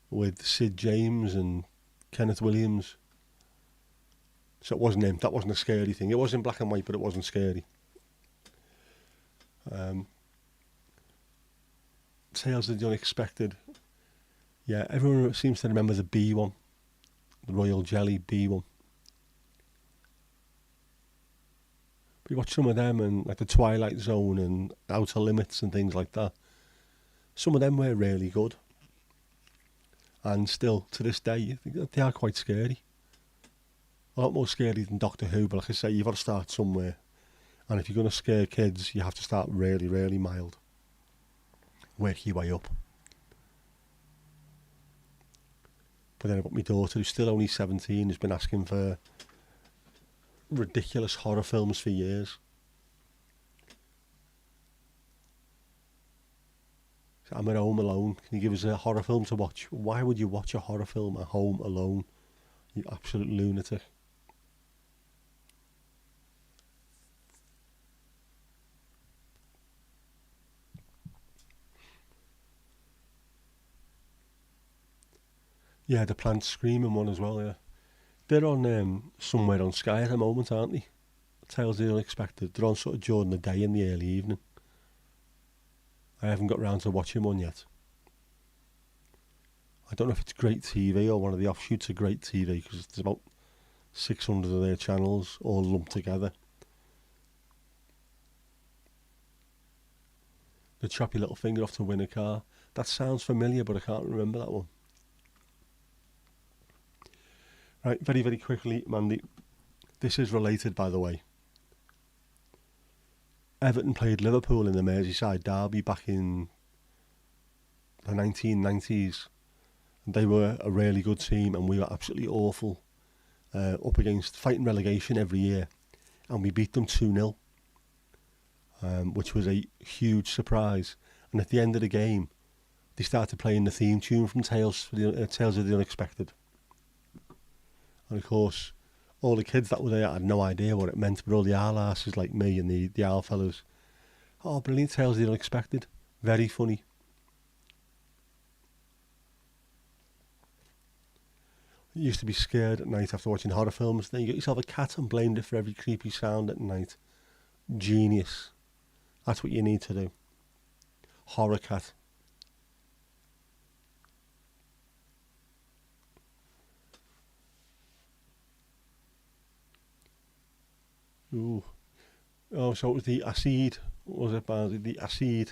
with Sid James and Kenneth Williams. So it wasn't him. That wasn't a scary thing. It was in black and white, but it wasn't scary. Tales of the Unexpected. Yeah, everyone seems to remember the B one. The Royal Jelly B one. But you watch some of them and like the Twilight Zone and Outer Limits and things like that. Some of them were really good. And still, to this day, I think they are quite scary. A lot more scary than Doctor Who, but like I say, you've got to start somewhere. And if you're going to scare kids, you have to start really, really mild. Work your way up. But then I've got my daughter, who's still only 17, who's been asking for ridiculous horror films for years. So I'm at home alone. Can you give us a horror film to watch? Why would you watch a horror film at home alone? You absolute lunatic. Yeah, the Plants Screaming one as well, yeah. They're on somewhere on Sky at the moment, aren't they? Tales of the Unexpected. They're on sort of during the day in the early evening. I haven't got round to watching one yet. I don't know if it's Great TV or one of the offshoots of Great TV, because there's about 600 of their channels all lumped together. The Chop Your Little Finger Off to Win a Car. That sounds familiar, but I can't remember that one. Right, very, very quickly, Mandy. This is related, by the way. Everton played Liverpool in the Merseyside derby back in the 1990s. And they were a really good team, and we were absolutely awful. Up against fighting relegation every year. And we beat them 2-0, which was a huge surprise. And at the end of the game, they started playing the theme tune from Tales of the Unexpected. And of course, all the kids that were there had no idea what it meant, but all the owl asses like me and the owl fellas, oh, brilliant, Tales of the Unexpected. Very funny. You used to be scared at night after watching horror films. Then you get yourself a cat and blamed it for every creepy sound at night. Genius. That's what you need to do. Horror cat. Ooh. Oh, so it was the acid. What was it, Barnsley? The acid.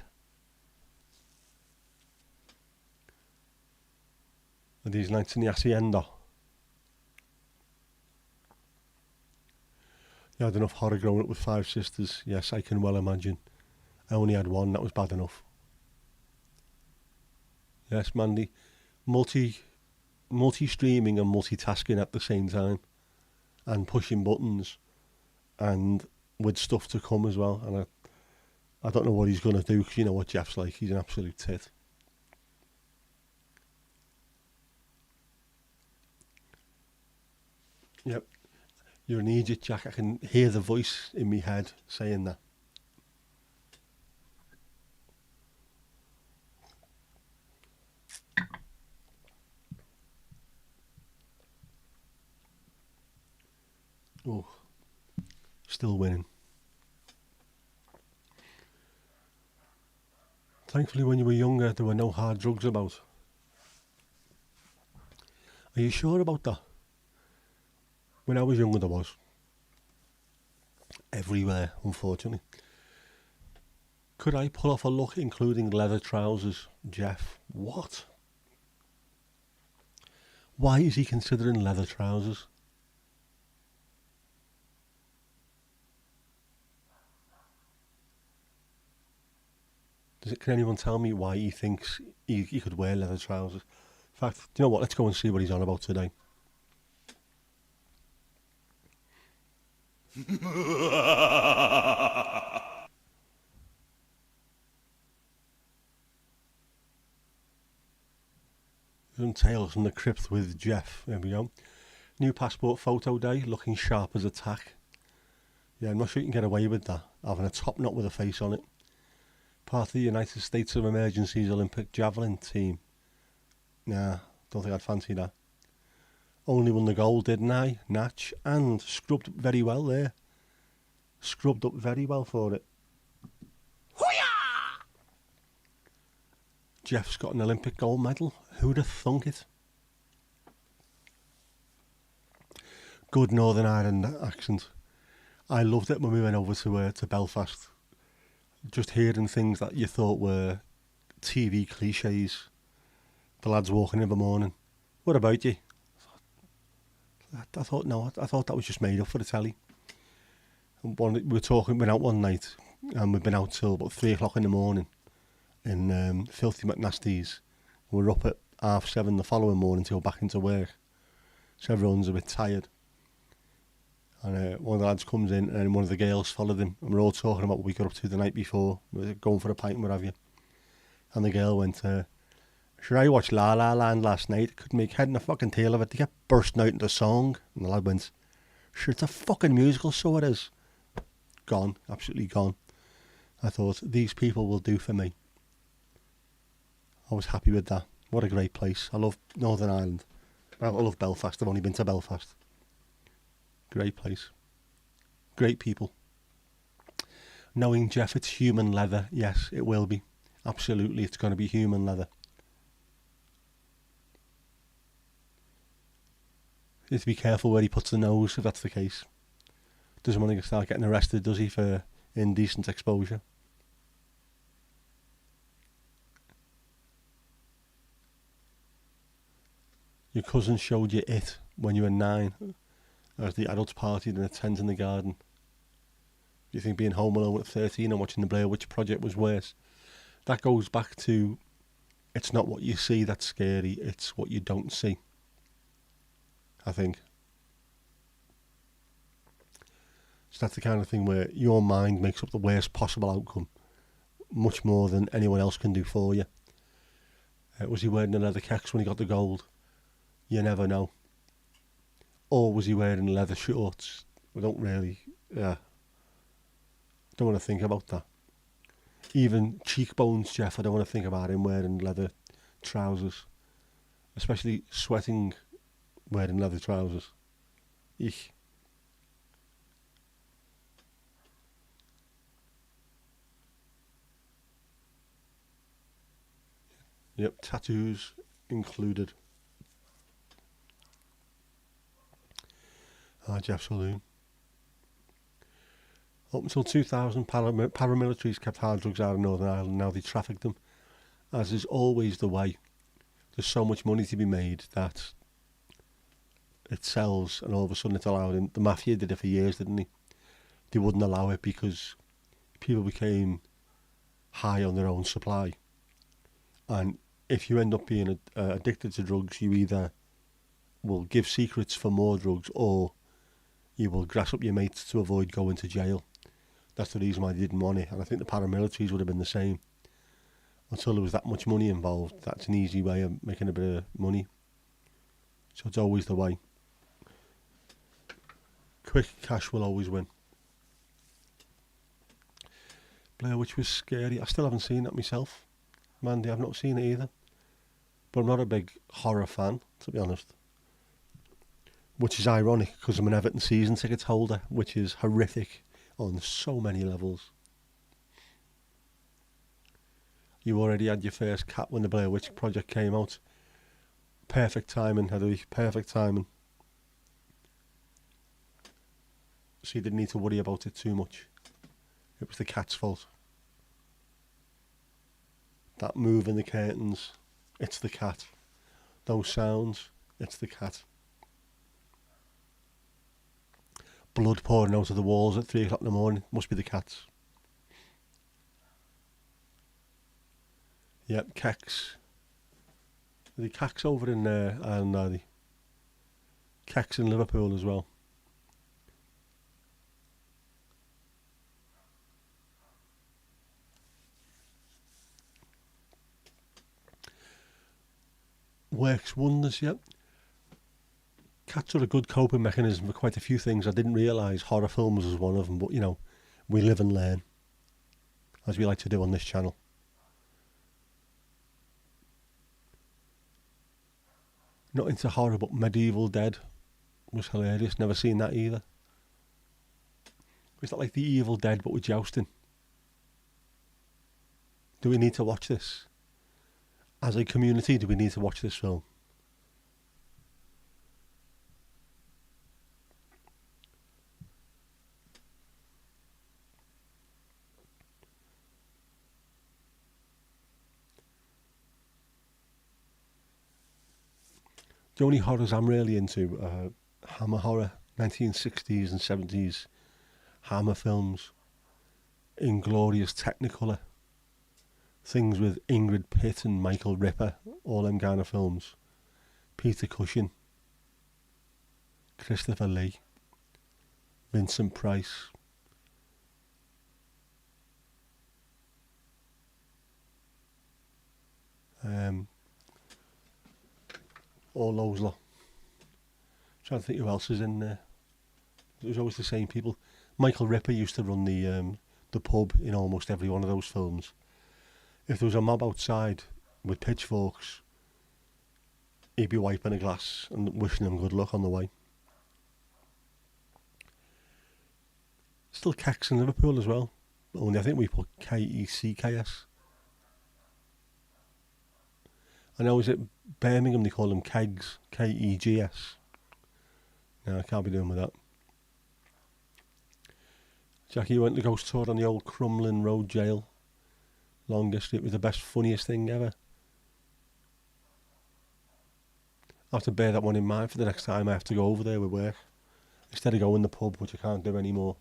And these nights in the hacienda. You had enough horror growing up with 5 sisters. Yes, I can well imagine. I only had one, that was bad enough. Yes, Mandy. Multi multi-streaming and multitasking at the same time, and pushing buttons, and with stuff to come as well. And I don't know what he's going to do, because you know what Jeff's like. He's an absolute tit. Yep. You're an idiot, Jack. I can hear the voice in my head saying that. Oh, still winning. Thankfully, when you were younger, there were no hard drugs about. Are you sure about that? When I was younger, there was. Everywhere, unfortunately. Could I pull off a look including leather trousers? Jeff, what? Why is he considering leather trousers? Can anyone tell me why he thinks he could wear leather trousers? In fact, do you know what? Let's go and see what he's on about today. Some Tales from the Crypt with Jeff. There we go. New passport photo day, looking sharp as a tack. Yeah, I'm not sure you can get away with that, having a top knot with a face on it. Part of the United States of Emergency's Olympic javelin team. Nah, don't think I'd fancy that. Only won the gold, didn't I? Natch. And scrubbed very well there. Scrubbed up very well for it. Hoo-yah! Jeff's got an Olympic gold medal. Who'd have thunk it? Good Northern Ireland accent. I loved it when we went over to Belfast. Just hearing things that you thought were TV cliches. The lads walking in the morning. What about you? I thought that was just made up for the telly. We went out one night, and we've been out till about 3 o'clock in the morning in Filthy McNasty's. We're up at 7:30 the following morning to go back into work. So everyone's a bit tired. And one of the lads comes in, and one of the girls followed him, and we're all talking about what we got up to the night before. We were going for a pint and what have you. And the girl went, sure, I watched La La Land last night. Couldn't make head and a fucking tail of it. They kept bursting out into song. And the lad went, sure, it's a fucking musical, so it is. Gone, absolutely gone. I thought, these people will do for me. I was happy with that. What a great place. I love Northern Ireland. I love Belfast. I've only been to Belfast. Great place. Great people. Knowing Jeff, it's human leather. Yes, it will be. Absolutely, it's going to be human leather. You have to be careful where he puts the nose, if that's the case. Doesn't want to start getting arrested, does he, for indecent exposure? Your cousin showed you it when you were 9, as the adults partied in a tent in the garden. Do you think being home alone at 13 and watching the Blair Witch Project was worse? That goes back to, it's not what you see that's scary, it's what you don't see, I think. So that's the kind of thing where your mind makes up the worst possible outcome, much more than anyone else can do for you. Was he wearing a leather kecks when he got the gold? You never know. Or was he wearing leather shorts? We don't really, don't want to think about that. Even cheekbones, Jeff, I don't want to think about him wearing leather trousers. Especially sweating wearing leather trousers. Eek. Yep, tattoos included. Jeff Saloon. Up until 2000, paramilitaries kept hard drugs out of Northern Ireland. Now they traffic them, as is always the way. There's so much money to be made that it sells, and all of a sudden it's allowed. And the mafia did it for years, didn't they? They wouldn't allow it because people became high on their own supply. And if you end up being addicted to drugs, you either will give secrets for more drugs, or you will grass up your mates to avoid going to jail. That's the reason why they didn't want it, and I think the paramilitaries would have been the same. Until there was that much money involved, that's an easy way of making a bit of money. So it's always the way. Quick cash will always win. Blair Witch was scary. I still haven't seen that myself. Mandy, I've not seen it either. But I'm not a big horror fan, to be honest. Which is ironic, because I'm an Everton season ticket holder, which is horrific on so many levels. You already had your first cat when the Blair Witch Project came out. Perfect timing, Heather. Perfect timing. So you didn't need to worry about it too much. It was the cat's fault. That move in the curtains, it's the cat. Those sounds, it's the cat. Blood pouring out of the walls at 3 o'clock in the morning, must be the cats. Yep, Kex. Are the Kex over in Ireland, are they? Kex in Liverpool as well. Works wonders, yep. Cats are a good coping mechanism for quite a few things. I didn't realise horror films was one of them, but you know, we live and learn, as we like to do on this channel. Not into horror, but Medieval Dead was hilarious. Never seen that either. Is that like the Evil Dead but with jousting? Do we need to watch this? As a community, do we need to watch this film? The only horrors I'm really into are Hammer horror, 1960s and 70s Hammer films, Inglorious Technicolor, things with Ingrid Pitt and Michael Ripper, all them kind of films. Peter Cushing, Christopher Lee, Vincent Price. All those lot. Trying to think who else is in there. It was always the same people. Michael Ripper used to run the pub in almost every one of those films. If there was a mob outside with pitchforks, he'd be wiping a glass and wishing them good luck on the way. Still Kex in Liverpool as well. Only I think we put Kecks. I know, is it Birmingham they call them kegs? Kegs. No, I can't be doing with that. Jackie, you went to the ghost tour on the old Crumlin Road jail. Longest. It was the best, funniest thing ever. I have to bear that one in mind for the next time I have to go over there with work. Instead of going in the pub, which I can't do anymore,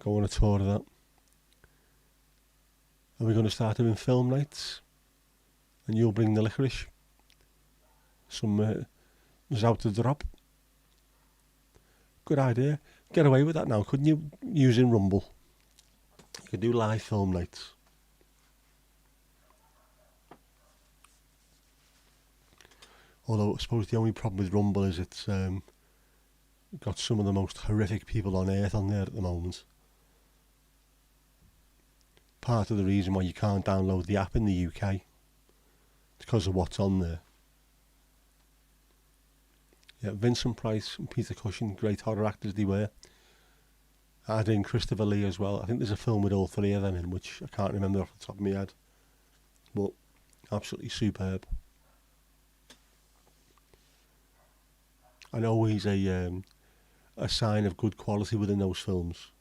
go on a tour of that. Are we going to start doing film nights? And you'll bring the licorice. Some zout to drop. Good idea. Get away with that now, couldn't you? Using Rumble. You could do live film nights. Although I suppose the only problem with Rumble is it's got some of the most horrific people on earth on there at the moment. Part of the reason why you can't download the app in the UK. Because of what's on there. Yeah, Vincent Price and Peter Cushing, great horror actors they were. Add in Christopher Lee as well. I think there's a film with all three of them in, which I can't remember off the top of my head. But absolutely superb. And always a sign of good quality within those films.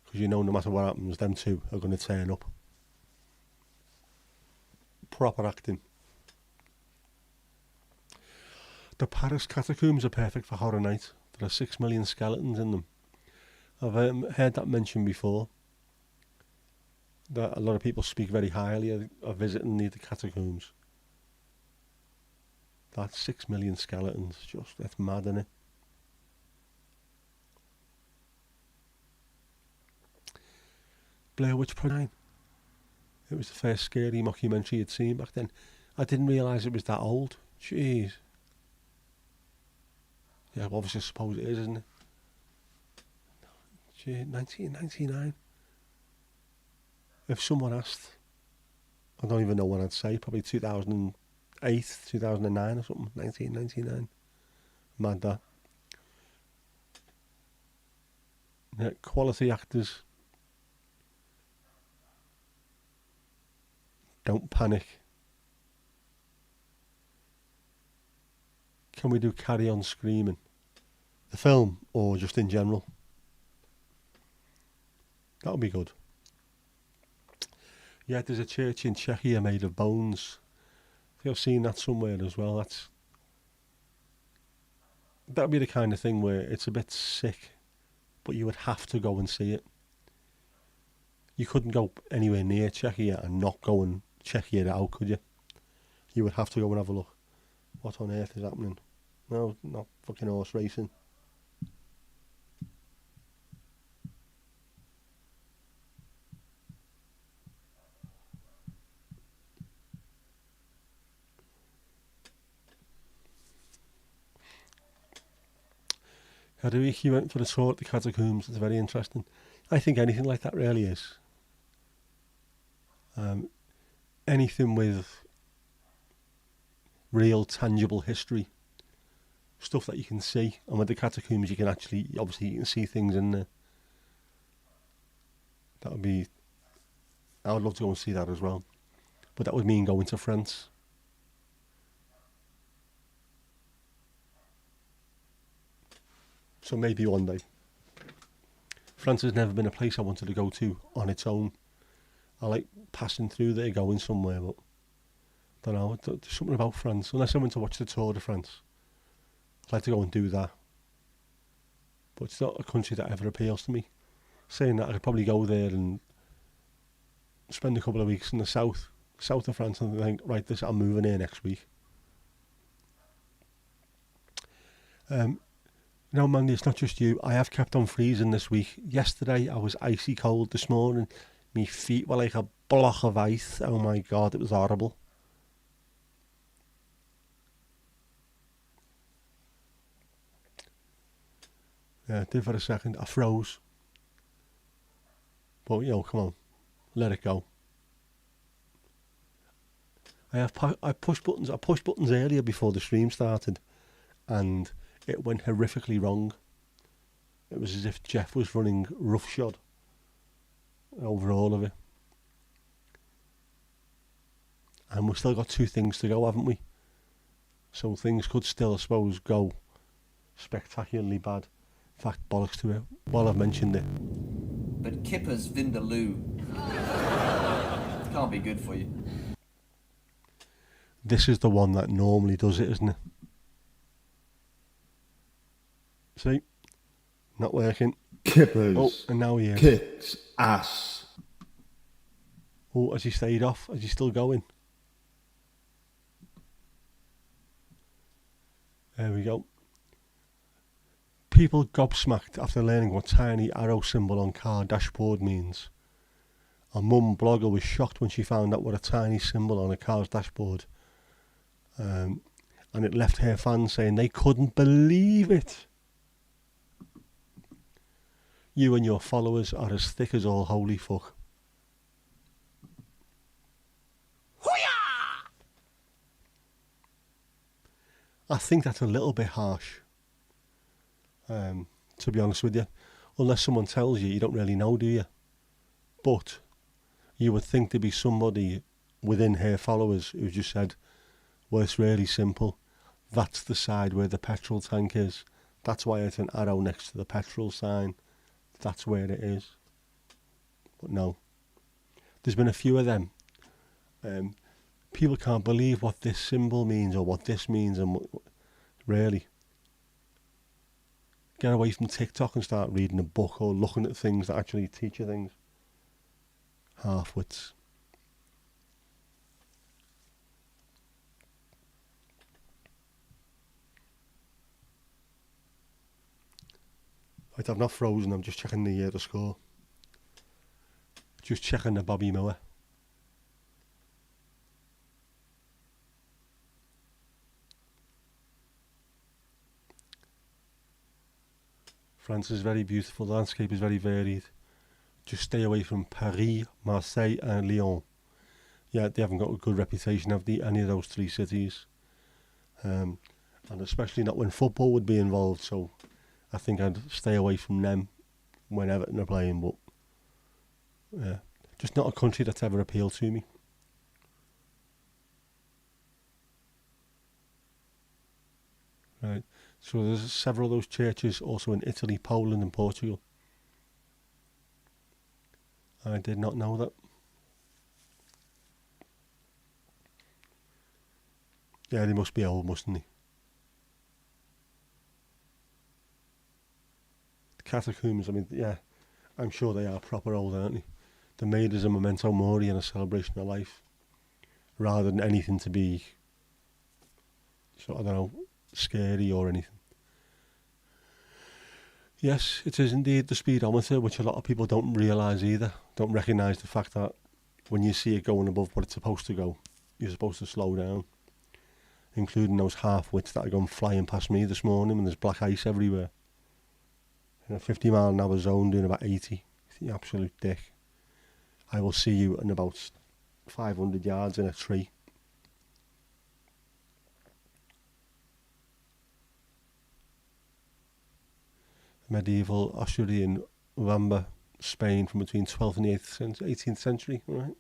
Because you know no matter what happens, them two are going to turn up. Proper acting. The Paris catacombs are perfect for horror night. There are 6 million skeletons in them. I've heard that mentioned before. That a lot of people speak very highly of visiting the catacombs. That's 6 million skeletons. That's mad, isn't it? Blair Witch Project. It was the first scary mockumentary you'd seen back then. I didn't realise it was that old. Jeez. Yeah, well, obviously I suppose it is, isn't it? Gee, 1999. If someone asked, I don't even know what I'd say, probably 2008, 2009 or something, 1999. Mad that. Yeah, quality actors. Don't panic. Can we do Carry On Screaming? The film, or just in general? That would be good. Yeah, there's a church in Czechia made of bones. I think I've seen that somewhere as well. That'd be the kind of thing where it's a bit sick, but you would have to go and see it. You couldn't go anywhere near Czechia and not go and check it out, could you? You would have to go and have a look. What on earth is happening? No, not fucking horse racing. He went for a tour at the catacombs. It's very interesting. I think anything like that really is. Anything with real tangible history, stuff that you can see, and with the catacombs you can actually, obviously you can see things in there. I would love to go and see that as well, but that would mean going to France. So maybe one day. France has never been a place I wanted to go to on its own. I like passing through there, going somewhere, but I don't know, there's something about France. Unless I went to watch the Tour de France, I'd like to go and do that. But it's not a country that ever appeals to me. Saying that, I could probably go there and spend a couple of weeks in the south of France and think, right, I'm moving here next week. No, Mandy, it's not just you. I have kept on freezing this week. Yesterday, I was icy cold. This morning, my feet were like a block of ice. Oh my God, it was horrible. Yeah, it did for a second. I froze. But, come on. Let it go. I pushed buttons. I pushed buttons earlier before the stream started, and it went horrifically wrong. It was as if Jeff was running roughshod over all of it. And we've still got 2 things to go, haven't we? So things could still, I suppose, go spectacularly bad. In fact, bollocks to it, while I've mentioned it. But Kipper's Vindaloo can't be good for you. This is the one that normally does it, isn't it? See? Not working. Kippers. Oh, and now he is. Kicks ass. Oh, has he stayed off? Is he still going? There we go. People gobsmacked after learning what tiny arrow symbol on car dashboard means. A mum blogger was shocked when she found out what a tiny symbol on a car's dashboard. And it left her fans saying they couldn't believe it. You and your followers are as thick as all holy fuck. Hoo-yah! I think that's a little bit harsh. To be honest with you. Unless someone tells you, you don't really know, do you? But you would think there'd be somebody within her followers who just said, well, it's really simple. That's the side where the petrol tank is. That's why it's an arrow next to the petrol sign. That's where it is. But no. There's been a few of them. People can't believe what this symbol means or what this means. And really. Get away from TikTok and start reading a book or looking at things that actually teach you things. Half-wits. Right, I've not frozen, I'm just checking the score. Just checking the Bobby Moore. France is very beautiful, the landscape is very varied. Just stay away from Paris, Marseille and Lyon. Yeah, they haven't got a good reputation, have they, any of those three cities? And especially not when football would be involved, so I think I'd stay away from them when Everton are playing, but yeah, just not a country that's ever appealed to me. Right, so there's several of those churches also in Italy, Poland and Portugal. I did not know that. Yeah, they must be old, mustn't they? The catacombs, I mean, yeah, I'm sure they are proper old, aren't they? They're made as a memento mori and a celebration of life, rather than anything to be, I don't know, scary or anything. Yes, it is indeed the speedometer, which a lot of people don't realise either. Don't recognise the fact that when you see it going above what it's supposed to go, you're supposed to slow down. Including those half-wits that are going flying past me this morning when there's black ice everywhere. In a 50-mile-an-hour zone doing about 80. You absolute dick. I will see you in about 500 yards in a tree. Medieval Asturian Vamba, Spain from between 12th and 18th century, right?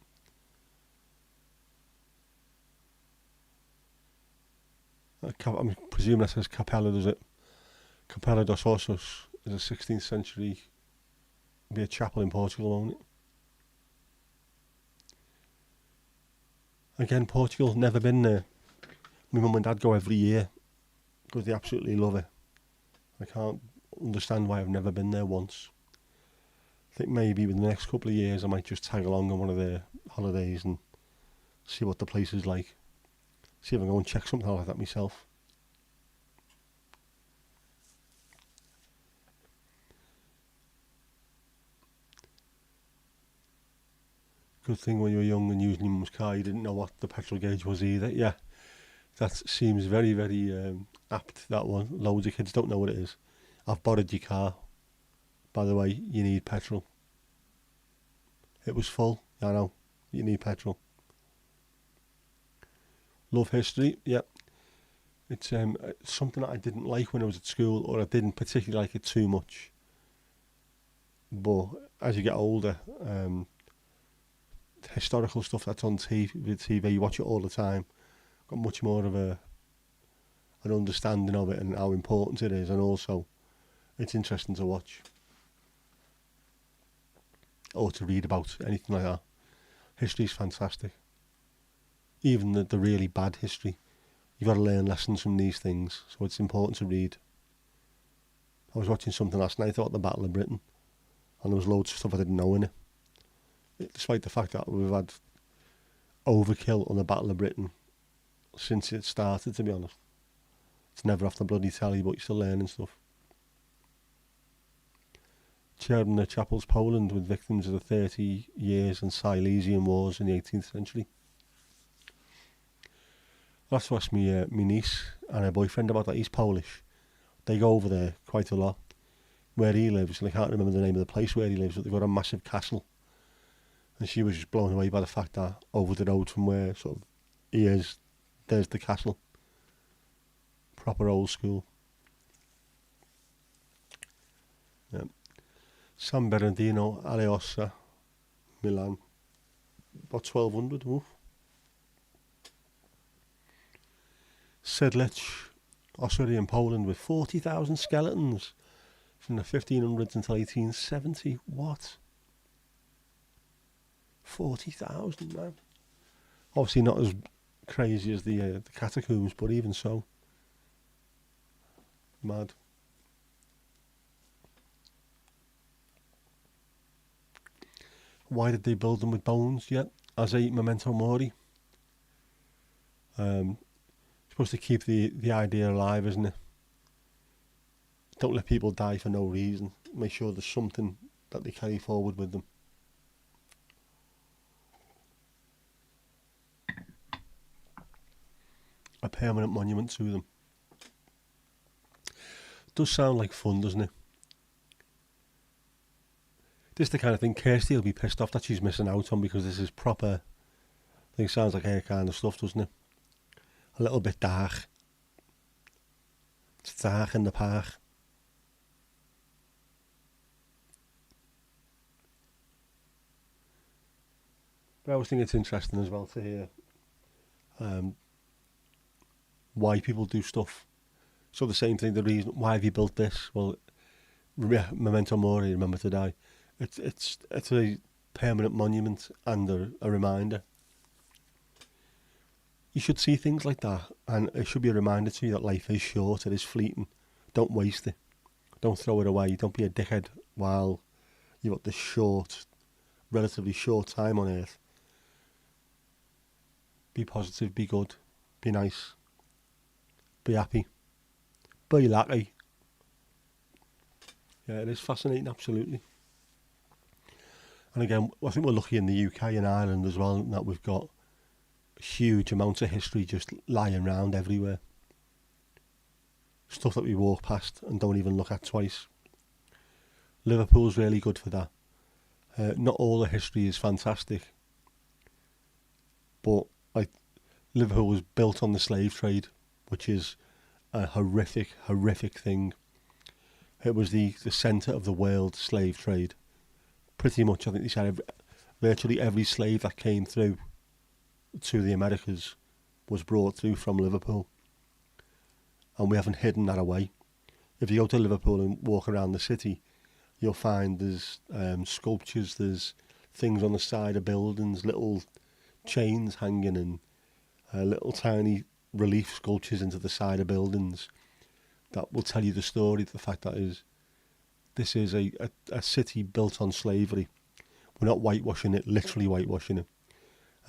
I'm presuming that says Capella, does it? Capella dos Ossos is a 16th century, be a chapel in Portugal, won't it? Again, Portugal, never been there. My mum and dad go every year because they absolutely love it. I can't understand why I've never been there once. I think maybe within the next couple of years I might just tag along on one of their holidays and see what the place is like. See if I can go and check something like that myself. Good thing when you were young and using your mum's car, you didn't know what the petrol gauge was either. Yeah, that seems very, very apt, that one. Loads of kids don't know what it is. I've borrowed your car. By the way, you need petrol. It was full. I know. You need petrol. Love history. Yep. It's something that I didn't like when I was at school, or I didn't particularly like it too much. But as you get older, historical stuff that's on TV, you watch it all the time. Got much more of an understanding of it and how important it is, and also it's interesting to watch or to read about, anything like that. History's fantastic. Even the really bad history. You've got to learn lessons from these things, so it's important to read. I was watching something last night about the Battle of Britain, and there was loads of stuff I didn't know in it. Despite the fact that we've had overkill on the Battle of Britain since it started, to be honest. It's never off the bloody telly, but you're still learning stuff. Chaired in the chapels, Poland, with victims of the 30 years and Silesian Wars in the 18th century. I'll have to ask me niece and her boyfriend about that. He's Polish. They go over there quite a lot. Where he lives, and I can't remember the name of the place where he lives, but they've got a massive castle. And she was just blown away by the fact that over the road from where sort of he is, there's the castle. Proper old school. Yeah. San Bernardino, Aleossa, Milan. About 1200. Oof. Sedlec, Ossory in Poland with 40,000 skeletons from the 1500s until 1870. What? 40,000, man. Obviously not as crazy as the catacombs, but even so. Mad. Why did they build them with bones yet? As a memento mori. Supposed to keep the idea alive, isn't it? Don't let people die for no reason. Make sure there's something that they carry forward with them. A permanent monument to them. Does sound like fun, doesn't it? This is the kind of thing Kirsty will be pissed off that she's missing out on, because this is proper. I think it sounds like her kind of stuff, doesn't it? A little bit dark. It's dark in the park. But I always think it's interesting as well to hear why people do stuff. So the same thing, the reason, why have you built this? Well, memento mori, remember to die. It's a permanent monument and a reminder. You should see things like that, and it should be a reminder to you that life is short, it is fleeting. Don't waste it. Don't throw it away. Don't be a dickhead while you've got this short, relatively short time on earth. Be positive, be good, be nice, be happy, be lucky. Yeah, it is fascinating, absolutely. And again, I think we're lucky in the UK and Ireland as well, that we've got huge amounts of history just lying around everywhere. Stuff that we walk past and don't even look at twice. Liverpool's really good for that. Not all the history is fantastic, but like Liverpool was built on the slave trade, which is a horrific thing. It was the centre of the world slave trade. Pretty much, I think they said virtually every slave that came through to the Americas was brought through from Liverpool. And we haven't hidden that away. If you go to Liverpool and walk around the city, you'll find there's sculptures, there's things on the side of buildings, little chains hanging, and little tiny relief sculptures into the side of buildings that will tell you the story, the fact that this is a city built on slavery. We're not whitewashing it, literally whitewashing it.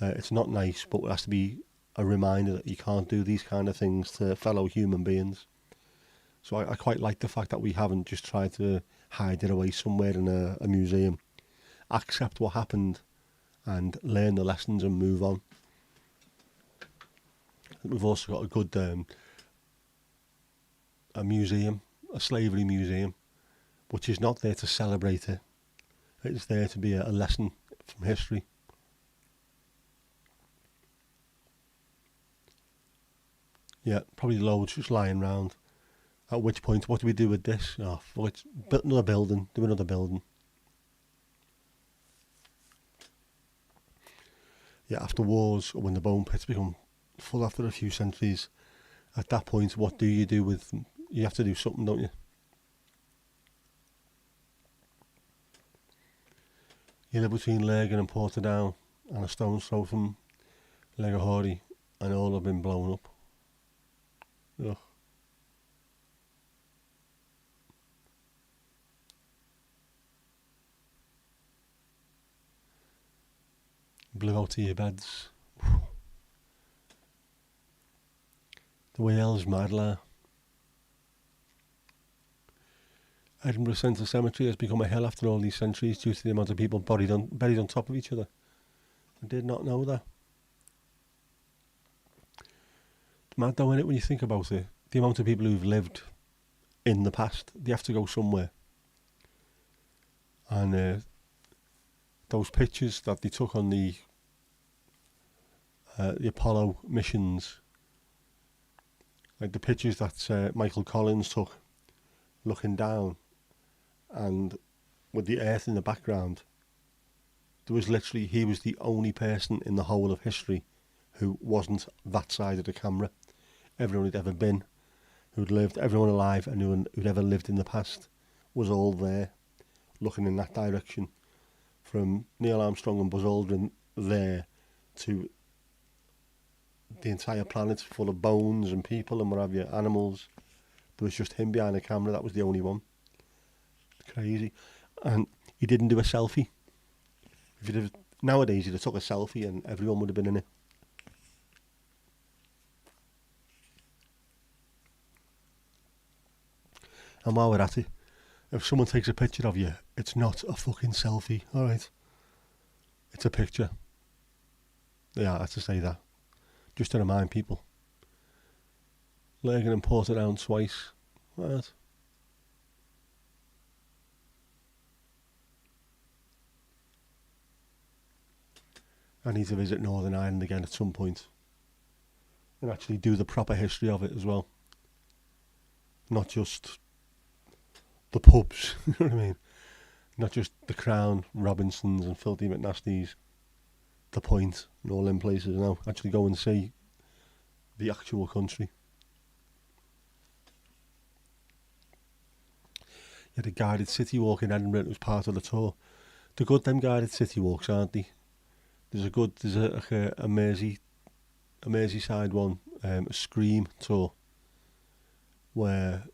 It's not nice, but it has to be a reminder that you can't do these kind of things to fellow human beings. So I quite like the fact that we haven't just tried to hide it away somewhere in a museum. Accept what happened and learn the lessons and move on. We've also got a good a museum, a slavery museum, which is not there to celebrate it. It's there to be a lesson from history. Yeah, probably loads just lying around. At which point, what do we do with this? Oh, let's build another building, do another building. Yeah, after wars, when the bone pits become full after a few centuries, at that point, what do you do with them? You have to do something, don't you? You live between Lurgan and Portadown, and a stone's throw from Leghorn, and all have been blown up. Ugh. Blew out to your beds. The Wales Madler. Edinburgh Centre Cemetery has become a hill after all these centuries due to the amount of people buried on top of each other. I did not know that. It's mad though, isn't it, when you think about it? The amount of people who've lived in the past, they have to go somewhere. And those pictures that they took on the Apollo missions, like the pictures that Michael Collins took looking down and with the earth in the background, there was literally, he was the only person in the whole of history who wasn't that side of the camera. Everyone who'd ever been, who'd lived, everyone alive and who'd ever lived in the past was all there, looking in that direction. From Neil Armstrong and Buzz Aldrin there to the entire planet full of bones and people and what have you, animals. There was just him behind the camera, that was the only one. Crazy. And he didn't do a selfie. If you'd have, nowadays you'd have took a selfie and everyone would have been in it. And while we're at it, if someone takes a picture of you, it's not a fucking selfie, alright? It's a picture. Yeah, I had to say that. Just to remind people. Lurgan and Portadown twice. Right. I need to visit Northern Ireland again at some point. And actually do the proper history of it as well. Not just the pubs, you know what I mean? Not just the Crown, Robinsons and Filthy McNasties. The Point and all them places now. Actually go and see the actual country. You had a guided city walk in Edinburgh. It was part of the tour. They're good, them guided city walks, aren't they? There's a Merseyside one, a Scream tour, where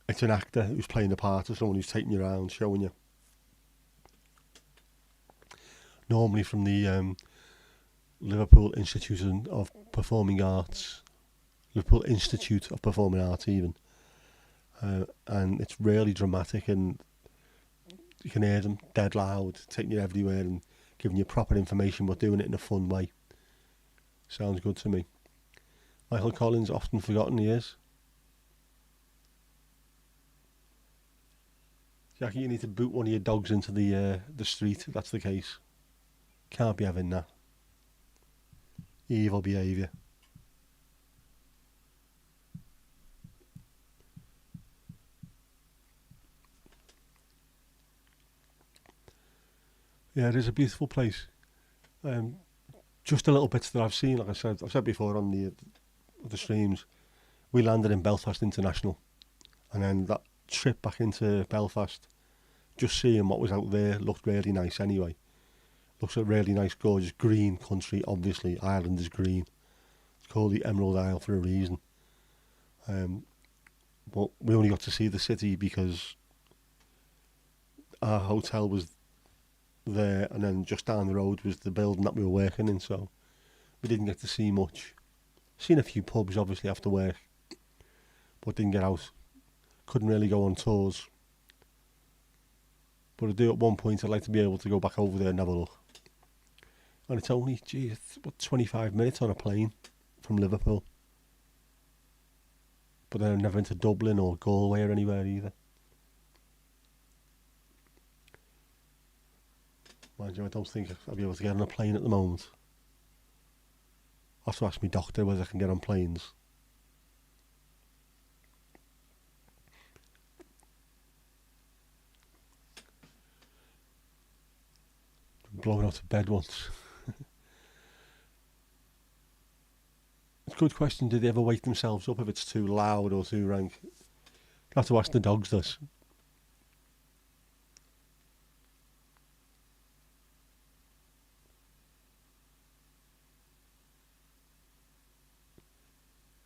it's an actor who's playing the part of someone who's taking you around, showing you. Normally from the Liverpool Institute of Performing Arts, Liverpool Institute of Performing Arts even, and it's really dramatic, and you can hear them dead loud, taking you everywhere and giving you proper information but doing it in a fun way. Sounds good to me. Michael Collins, often forgotten he is. Jackie, you need to boot one of your dogs into the street if that's the case. Can't be having that. Evil behaviour. Yeah, it is a beautiful place. Just a little bits that I've seen, like I've said before on the streams, we landed in Belfast International, and then that trip back into Belfast, just seeing what was out there looked really nice anyway. Looks a really nice, gorgeous green country. Obviously, Ireland is green. It's called the Emerald Isle for a reason. But we only got to see the city because our hotel was there, and then just down the road was the building that we were working in, so we didn't get to see much. Seen a few pubs obviously after work, but didn't get out. Couldn't really go on tours. But I do at one point, I'd like to be able to go back over there and have a look. And it's only, it's about 25 minutes on a plane from Liverpool. But then I've never been to Dublin or Galway or anywhere either. Mind you, I don't think I'll be able to get on a plane at the moment. I'll have to ask my doctor whether I can get on planes. Blown out of bed once. It's a good question. Do they ever wake themselves up if it's too loud or too rank? I have to ask the dogs this.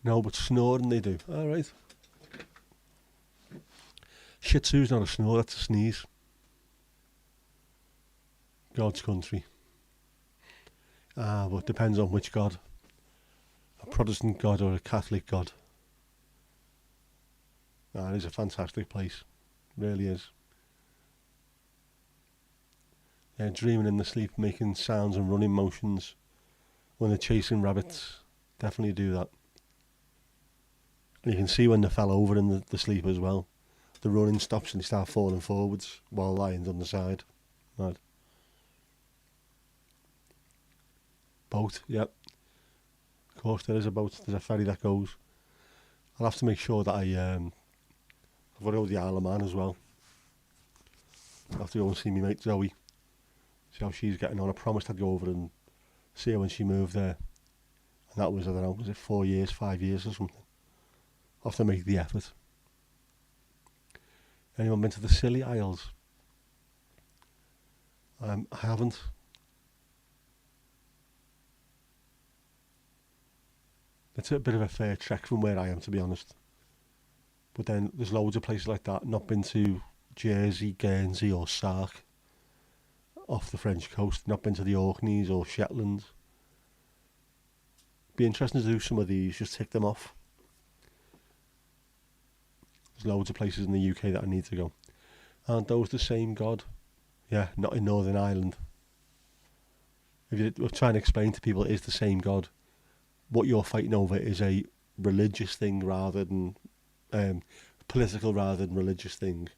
No, but snoring they do. Alright. Shih Tzu's not a snore, that's a sneeze. God's country. But it depends on which God. A Protestant God or a Catholic God. It is a fantastic place. It really is. Yeah, dreaming in the sleep, making sounds and running motions when they're chasing rabbits. Definitely do that. And you can see when they fell over in the sleep as well. The running stops and they start falling forwards while lying on the side. Right. Boat, yep. Of course there is a boat, there's a ferry that goes. I'll have to make sure that I've got to go to the Isle of Man as well. I'll have to go and see my mate Zoe. See how she's getting on. I promised I'd go over and see her when she moved there. And that was, I don't know, was it 4 years, 5 years or something? I'll have to make the effort. Anyone been to the Scilly Isles? I haven't. It's a bit of a fair trek from where I am, to be honest. But then there's loads of places like that. Not been to Jersey, Guernsey or Sark off the French coast. Not been to the Orkneys or Shetland. Be interesting to do some of these, just tick them off. There's loads of places in the UK that I need to go. Aren't those the same God? Yeah, not in Northern Ireland. If you're trying to explain to people it is the same God, what you're fighting over is a religious thing rather than political rather than religious thing.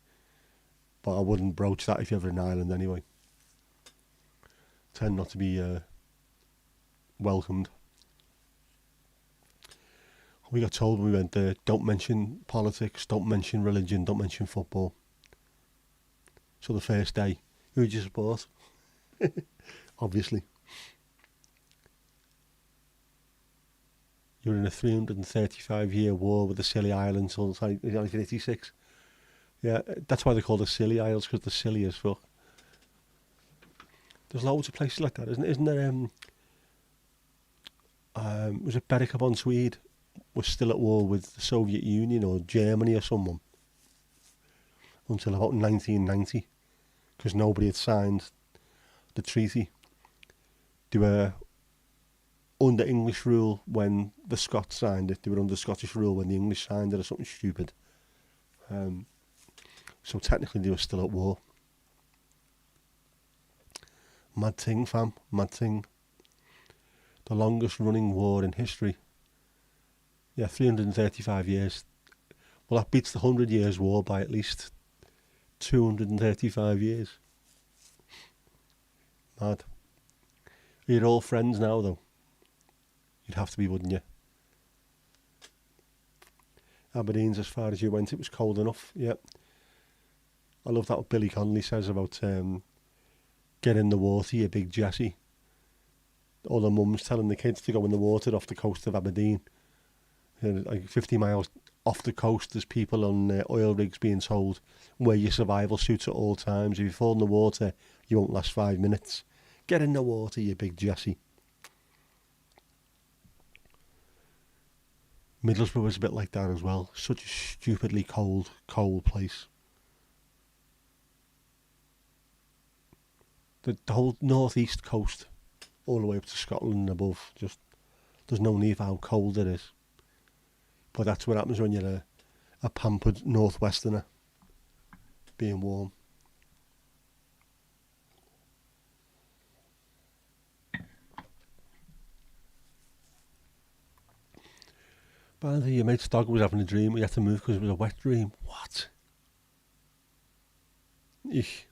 But I wouldn't broach that if you're ever in Ireland anyway. Tend not to be welcomed. We got told when we went there, don't mention politics, don't mention religion, don't mention football. So the first day, who did you support? Obviously. You were in a 335-year war with the Scilly Islands until 1986. Yeah, that's why they're called the Scilly Isles, because they're silly as fuck. There's loads of places like that, isn't there? Was it Berwick upon Tweed was still at war with the Soviet Union or Germany or someone until about 1990, because nobody had signed the treaty. They were under English rule when the Scots signed it. They were under Scottish rule when the English signed it or something stupid. So technically they were still at war. Mad thing, fam. Mad thing. The longest running war in history. Yeah, 335 years. Well, that beats the 100 Years' War by at least 235 years. Mad. You're all friends now, though. You'd have to be, wouldn't you? Aberdeen's as far as you went. It was cold enough. Yep. I love that what Billy Connolly says about get in the water, you big Jessie. All the mums telling the kids to go in the water off the coast of Aberdeen. Like 50 miles off the coast, there's people on oil rigs being told, wear your survival suits at all times. If you fall in the water, you won't last 5 minutes. Get in the water, you big Jessie. Middlesbrough was a bit like that as well. Such a stupidly cold place. The whole northeast coast, all the way up to Scotland and above, just there's no need for how cold it is. But that's what happens when you're a pampered northwesterner, being warm. Apparently your mate's dog was having a dream. We had to move because it was a wet dream. What? Eesh.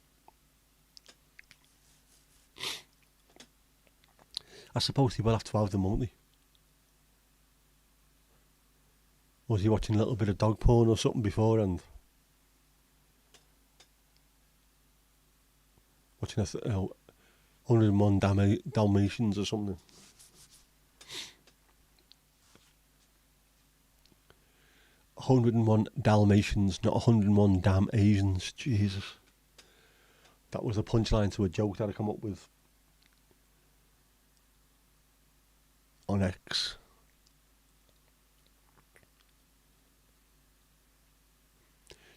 I suppose he will have to have them, won't he? Was he watching a little bit of dog porn or something beforehand? Watching 101 Dalmatians or something. 101 Dalmatians, not 101 damn Asians. Jesus. That was the punchline to a joke that I come up with on X.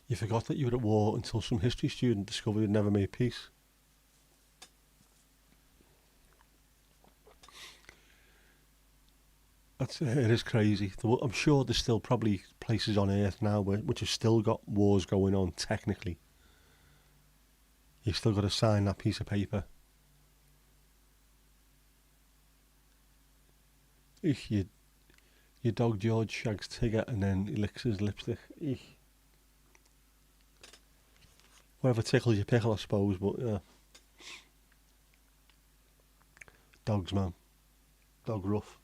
You forgot that you were at war until some history student discovered you'd never made peace. It is crazy. I'm sure there's still probably places on Earth now which have still got wars going on, technically. You've still got to sign that piece of paper. Your dog George shags Tigger and then he licks his lipstick. Eek. Whatever tickles your pickle, I suppose, but yeah. Dogs, man. Dog rough.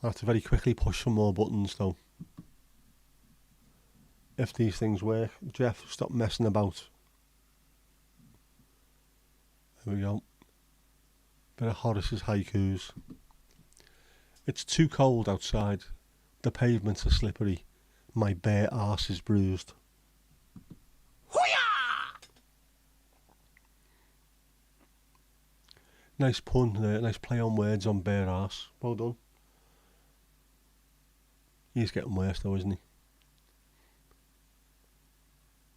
I have to very quickly push some more buttons, though. If these things work. Jeff, stop messing about. There we go. Bit of Horace's haikus. It's too cold outside. The pavements are slippery. My bare arse is bruised. Nice pun there, nice play on words on bare arse. Well done. He's getting worse though, isn't he?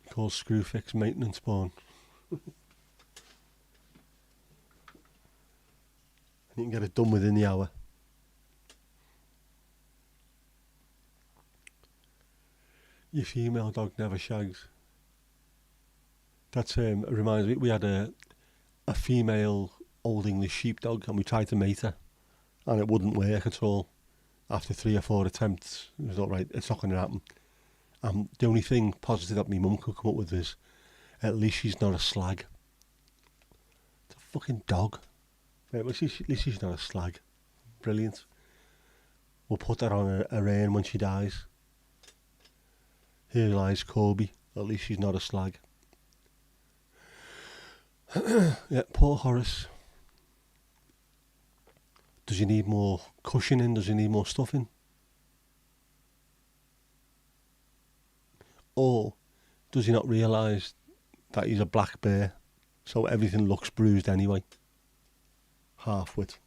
He calls Screwfix maintenance porn. And you can get it done within the hour. Your female dog never shags. That reminds me, we had a female Old English sheepdog and we tried to mate her and it wouldn't work at all. After 3 or 4 attempts, it was alright, it's not going to happen. The only thing positive that my mum could come up with is, at least she's not a slag. It's a fucking dog. Right, at least she's not a slag. Brilliant. We'll put that on a urn when she dies. Here lies Corby. At least she's not a slag. Yeah, poor Horace. Does he need more cushioning? Does he need more stuffing? Or does he not realise that he's a black bear, so everything looks bruised anyway? Half-wit.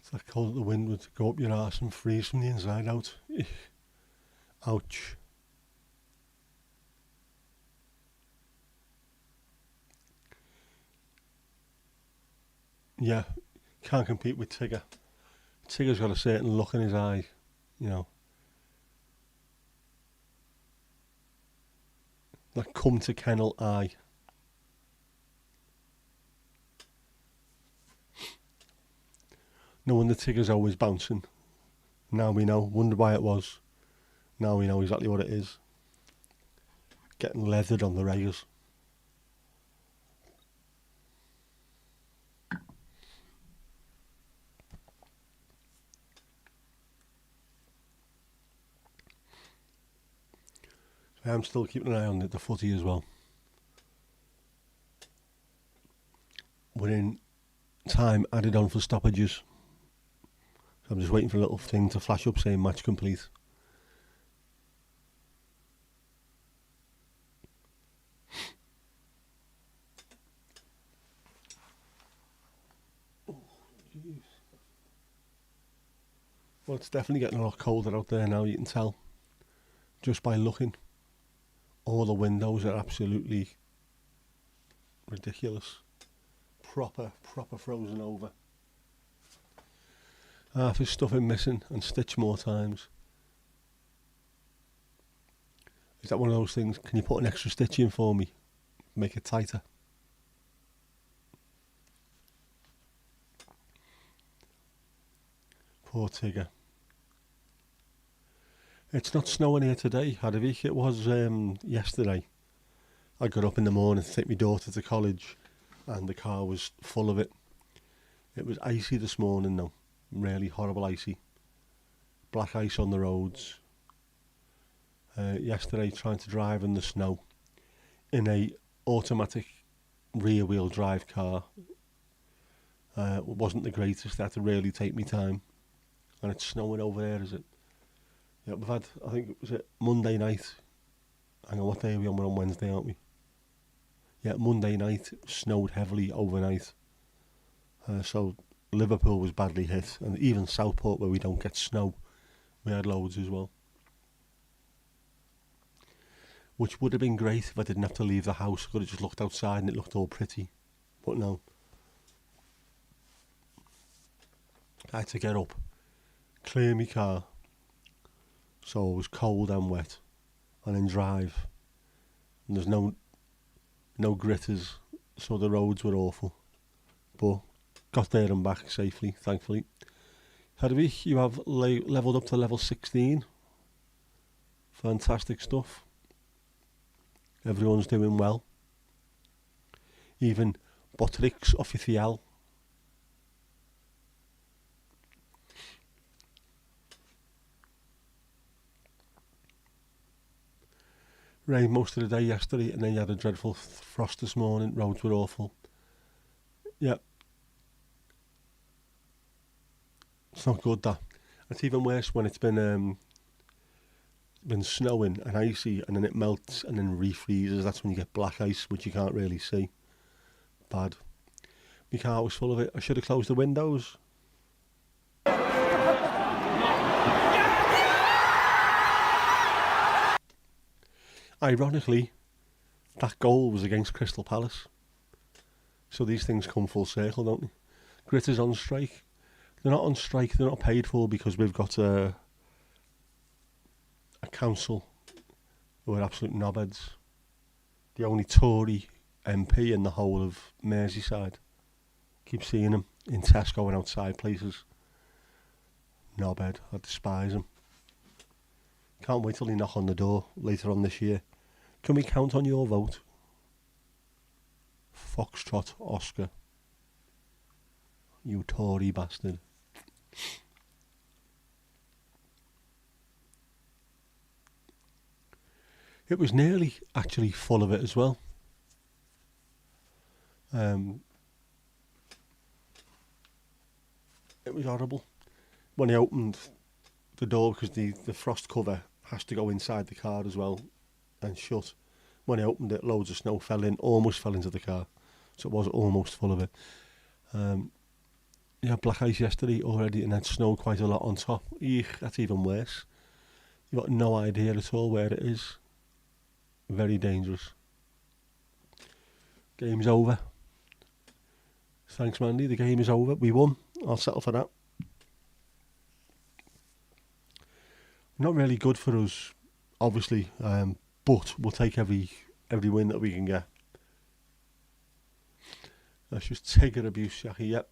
It's like cold the wind would go up your arse and freeze from the inside out. Ouch. Yeah, can't compete with Tigger. Tigger's got a certain look in his eye, you know. That come to kennel eye. No wonder Tigger's always bouncing. Now we know. Wonder why it was. Now we know exactly what it is. Getting leathered on the rails. I'm still keeping an eye on the footy as well. We're in time added on for stoppages. So I'm just waiting for a little thing to flash up saying match complete. Oh, jeez. Well, it's definitely getting a lot colder out there now, you can tell. Just by looking. All the windows are absolutely ridiculous. Proper frozen over. Half his stuffing missing and stitched more times. Is that one of those things? Can you put an extra stitch in for me? Make it tighter. Poor Tigger. It's not snowing here today, Hadavik. It was yesterday. I got up in the morning to take my daughter to college and the car was full of it. It was icy this morning though. Really horrible icy. Black ice on the roads. Yesterday trying to drive in the snow in a automatic rear wheel drive car. It wasn't the greatest. I had to really take me time. And it's snowing over there, is it? Yeah, we've had, I think, was it Monday night? Hang on, what day are we on? We're on Wednesday, aren't we? Yeah, Monday night, it snowed heavily overnight. So Liverpool was badly hit, and even Southport, where we don't get snow, we had loads as well. Which would have been great if I didn't have to leave the house. I could have just looked outside and it looked all pretty. But no. I had to get up, clear my car, so it was cold and wet, and then drive. And there's no gritters, so the roads were awful. But got there and back safely, thankfully. Hedvig, you have levelled up to level 16. Fantastic stuff. Everyone's doing well. Even Botrix Official. Rain most of the day yesterday, and then you had a dreadful frost this morning. Roads were awful. Yep. It's not good, that. It's even worse when it's been snowing and icy, and then it melts and then refreezes. That's when you get black ice, which you can't really see. Bad. My car was full of it. I should have closed the windows. Ironically, that goal was against Crystal Palace. So these things come full circle, don't they? Grit is on strike. They're not on strike, they're not paid for because we've got a council who are absolute knobheads. The only Tory MP in the whole of Merseyside. Keep seeing him in Tesco and outside places. Knobhead, I despise him. Can't wait till he knock on the door later on this year. Can we count on your vote? Foxtrot Oscar. You Tory bastard. It was nearly actually full of it as well. It was horrible. When he opened the door, because the frost cover has to go inside the car as well and shut. When he opened it, loads of snow almost fell into the car. So it was almost full of it. You had black ice yesterday already and had snow quite a lot on top. Eek, that's even worse. You've got no idea at all where it is. Very dangerous. Game's over. Thanks, Mandy. The game is over. We won. I'll settle for that. Not really good for us, obviously, but we'll take every win that we can get. That's just Tigger abuse, Shaki. Yep.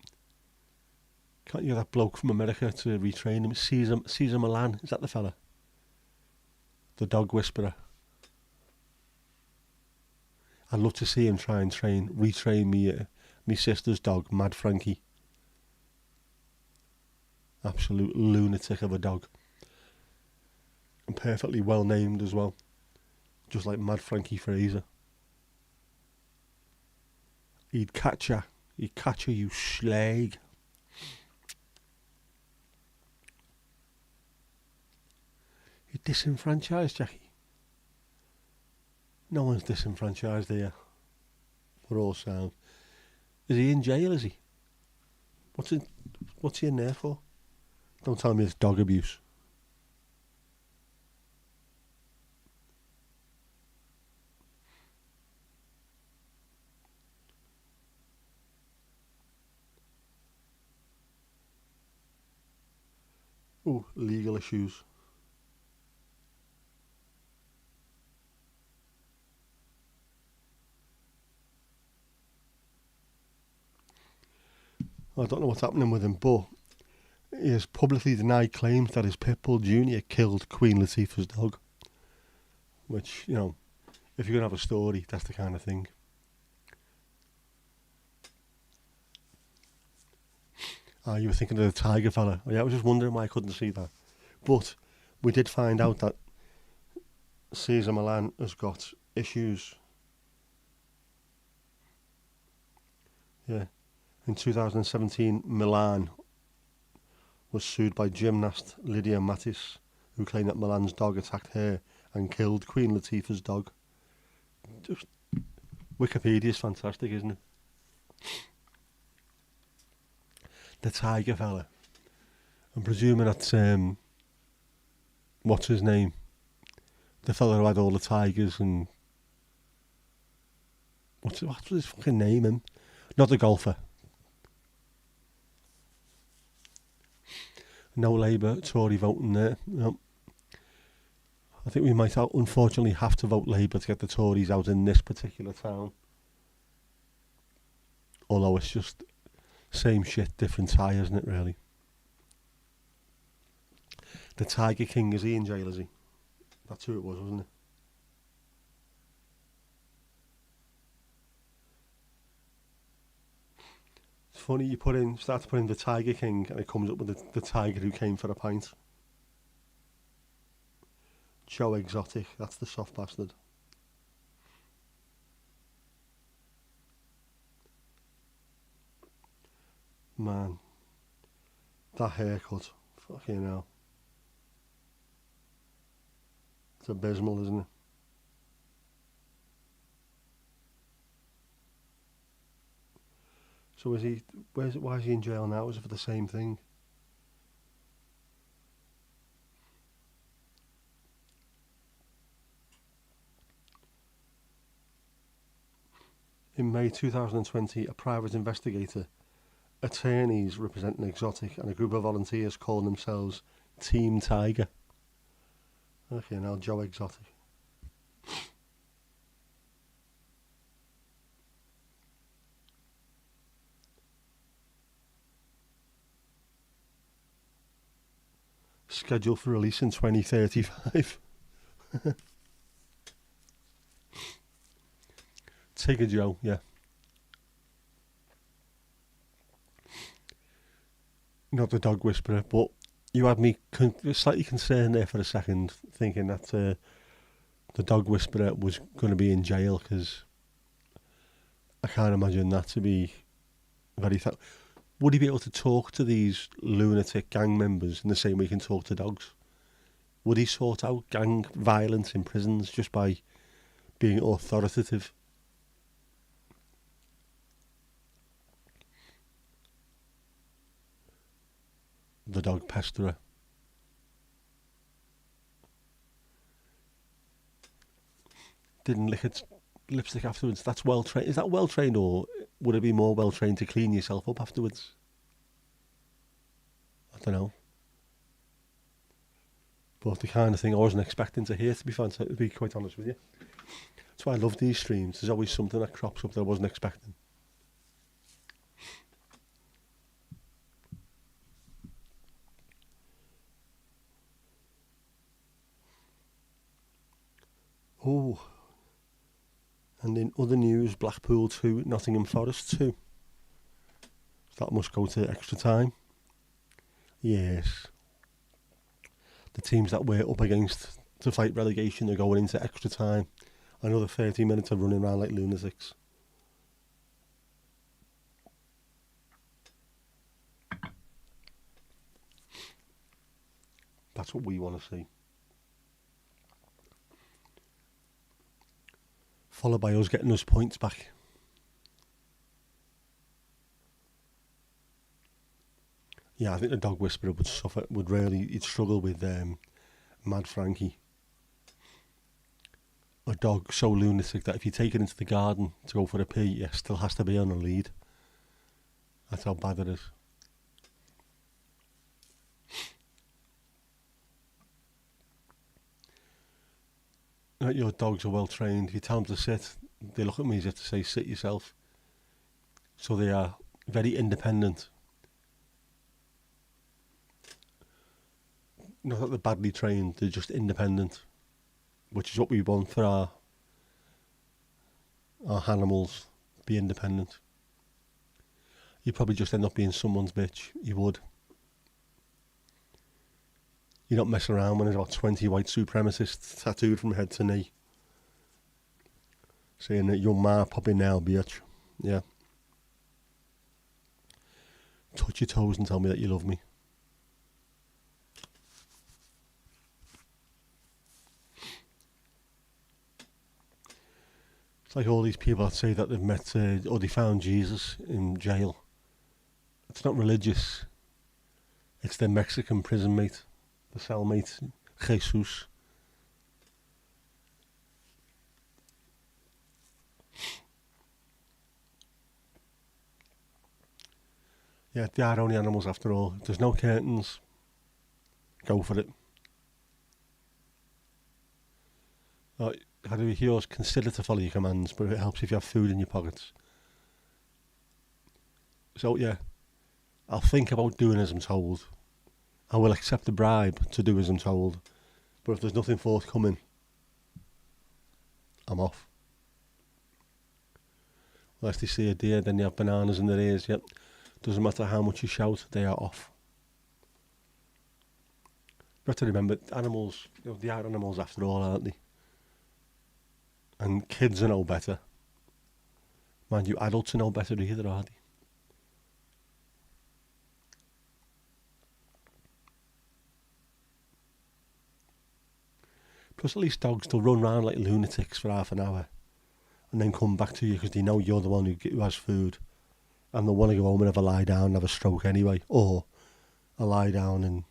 Can't you get that bloke from America to retrain him? Caesar Milan, is that the fella? The dog whisperer. I'd love to see him try and retrain me sister's dog, Mad Frankie. Absolute lunatic of a dog. And perfectly well named as well. Just like Mad Frankie Fraser. He'd catch her, you slag. You're disenfranchised, Jackie. No one's disenfranchised here. We're all sound. Is he in jail, is he? What's he in there for? Don't tell me it's dog abuse. Ooh, legal issues. I don't know what's happening with him, but he has publicly denied claims that his Pitbull Jr. killed Queen Latifah's dog. Which, you know, if you're going to have a story, that's the kind of thing. You were thinking of the tiger fella. Oh, yeah, I was just wondering why I couldn't see that. But we did find out that Caesar Milan has got issues. Yeah. In 2017, Milan was sued by gymnast Lydia Mattis, who claimed that Milan's dog attacked her and killed Queen Latifah's dog. Just Wikipedia's fantastic, isn't it? The tiger fella. I'm presuming that's what's his name? The fella who had all the tigers and what's his fucking name? Him? Not the golfer. No Labour, Tory voting there. No. I think we might unfortunately have to vote Labour to get the Tories out in this particular town. Although it's just same shit, different tie, isn't it, really? The Tiger King, is he in jail, is he? That's who it was, wasn't it? It's funny, you start to put in the Tiger King and it comes up with the tiger who came for a pint. Joe Exotic, that's the soft bastard. Man, that haircut, fucking hell. It's abysmal, isn't it? So why is he in jail now? Is it for the same thing? In May 2020, a private investigator, attorneys representing Exotic, and a group of volunteers calling themselves Team Tiger. Okay, now Joe Exotic. Scheduled for release in 2035. Tiger Joe, yeah. Not the dog whisperer, but you had me slightly concerned there for a second, thinking that the dog whisperer was going to be in jail, because I can't imagine that to be very... Would he be able to talk to these lunatic gang members in the same way he can talk to dogs? Would he sort out gang violence in prisons just by being authoritative? The dog pesterer. Didn't lick its lipstick afterwards. That's well trained. Is that well trained, or would it be more well trained to clean yourself up afterwards? I don't know. But the kind of thing I wasn't expecting to hear, to be quite honest with you. That's why I love these streams. There's always something that crops up that I wasn't expecting. Oh. And in other news, Blackpool 2, Nottingham Forest 2. That must go to extra time. Yes. The teams that we're up against to fight relegation are going into extra time. Another 30 minutes of running around like lunatics. That's what we want to see. Followed by us getting those points back. Yeah, I think the dog whisperer he'd struggle with Mad Frankie. A dog so lunatic that if you take it into the garden to go for a pee, it still has to be on a lead. That's how bad it is. Your dogs are well trained. If you tell them to sit, they look at me as if to say, sit yourself. So they are very independent. Not that they're badly trained, they're just independent, which is what we want for our animals, be independent. You'd probably just end up being someone's bitch, you would. You're not messing around when there's about 20 white supremacists tattooed from head to knee, saying that your ma popping now, bitch. Yeah. Touch your toes and tell me that you love me. It's like all these people that say that they've met or they found Jesus in jail. It's not religious. It's their Mexican prison mate, the cellmate, Jesus. Yeah, they are only animals after all. If there's no curtains, go for it. How do we hear us? Consider to follow your commands, but it helps if you have food in your pockets. So yeah, I'll think about doing as I'm told. I will accept the bribe to do as I'm told. But if there's nothing forthcoming, I'm off. Unless they see a deer, then they have bananas in their ears. Yep. Doesn't matter how much you shout, they are off. You have to remember, animals, they are animals after all, aren't they? And kids are no better. Mind you, adults are no better either, are they? Plus, at least dogs, they'll run around like lunatics for half an hour and then come back to you because they know you're the one who has food, and they'll want to go home and have a lie down and have a stroke anyway, or a lie down and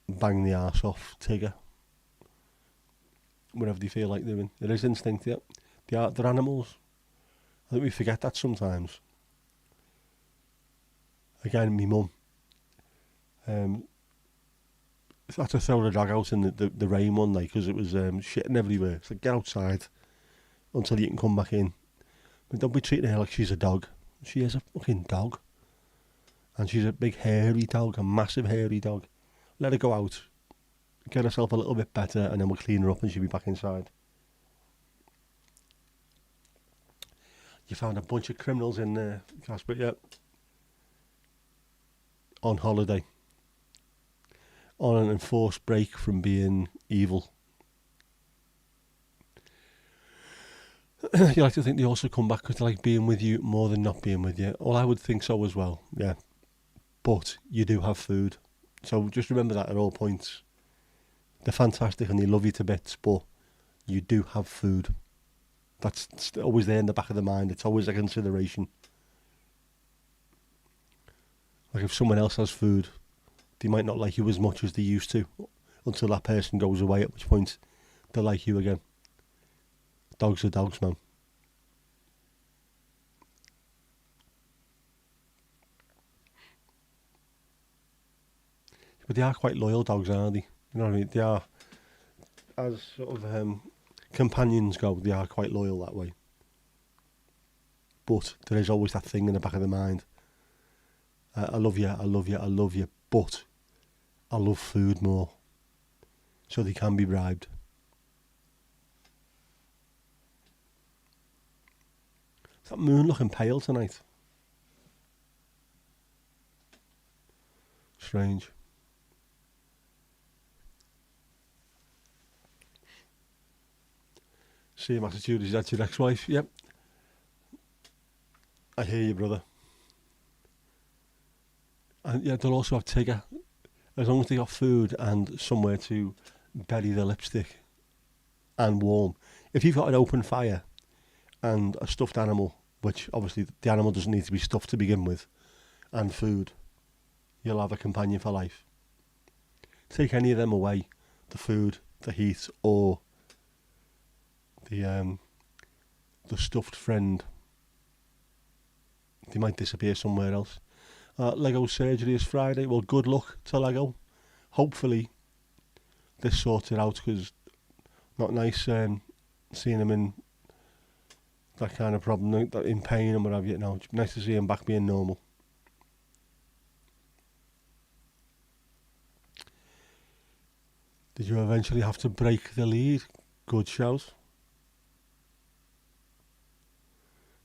bang the arse off Tigger. Whatever they feel like doing. It is instinct, yeah. They're animals. I think we forget that sometimes. Again, my mum had to throw the dog out in the rain one night because it was shitting everywhere. So get outside until you can come back in. But don't be treating her like she's a dog. She is a fucking dog. And she's a big hairy dog, a massive hairy dog. Let her go out, get herself a little bit better, and then we'll clean her up and she'll be back inside. You found a bunch of criminals in there, Casper, yeah. On holiday. On an enforced break from being evil. You like to think they also come back because they like being with you more than not being with you. Well, I would think so as well, yeah. But you do have food. So just remember that at all points. They're fantastic and they love you to bits, but you do have food. That's always there in the back of the mind. It's always a consideration. Like if someone else has food, they might not like you as much as they used to until that person goes away, at which point they like you again. Dogs are dogs, man. But they are quite loyal dogs, aren't they? You know what I mean? They are, as sort of companions go, they are quite loyal that way. But there is always that thing in the back of the mind. I love you, I love you, I love you, but I love food more. So they can be bribed. Is that moon looking pale tonight? Strange. Same attitude as that's your ex-wife. Yep. I hear you, brother. And yeah, they'll also have Tigger. As long as they got food and somewhere to bury the lipstick and warm. If you've got an open fire and a stuffed animal, which obviously the animal doesn't need to be stuffed to begin with, and food, you'll have a companion for life. Take any of them away, the food, the heat, or the stuffed friend, they might disappear somewhere else. Lego surgery is Friday. Well, good luck to Lego. Hopefully this sorts it out, because not nice seeing him in that kind of problem, in pain and what have you. No, it's nice to see him back being normal. Did you eventually have to break the lead? Good shout.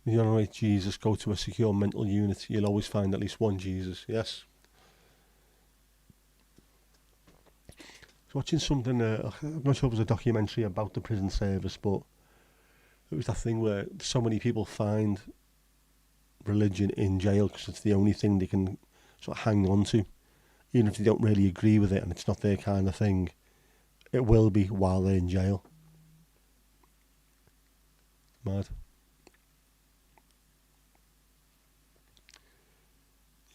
If you want to Jesus, go to a secure mental unit. You'll always find at least one Jesus. Yes. I was watching something, I'm not sure if it was a documentary about the prison service, but it was that thing where so many people find religion in jail because it's the only thing they can sort of hang on to. Even if they don't really agree with it and it's not their kind of thing, it will be while they're in jail. Mad.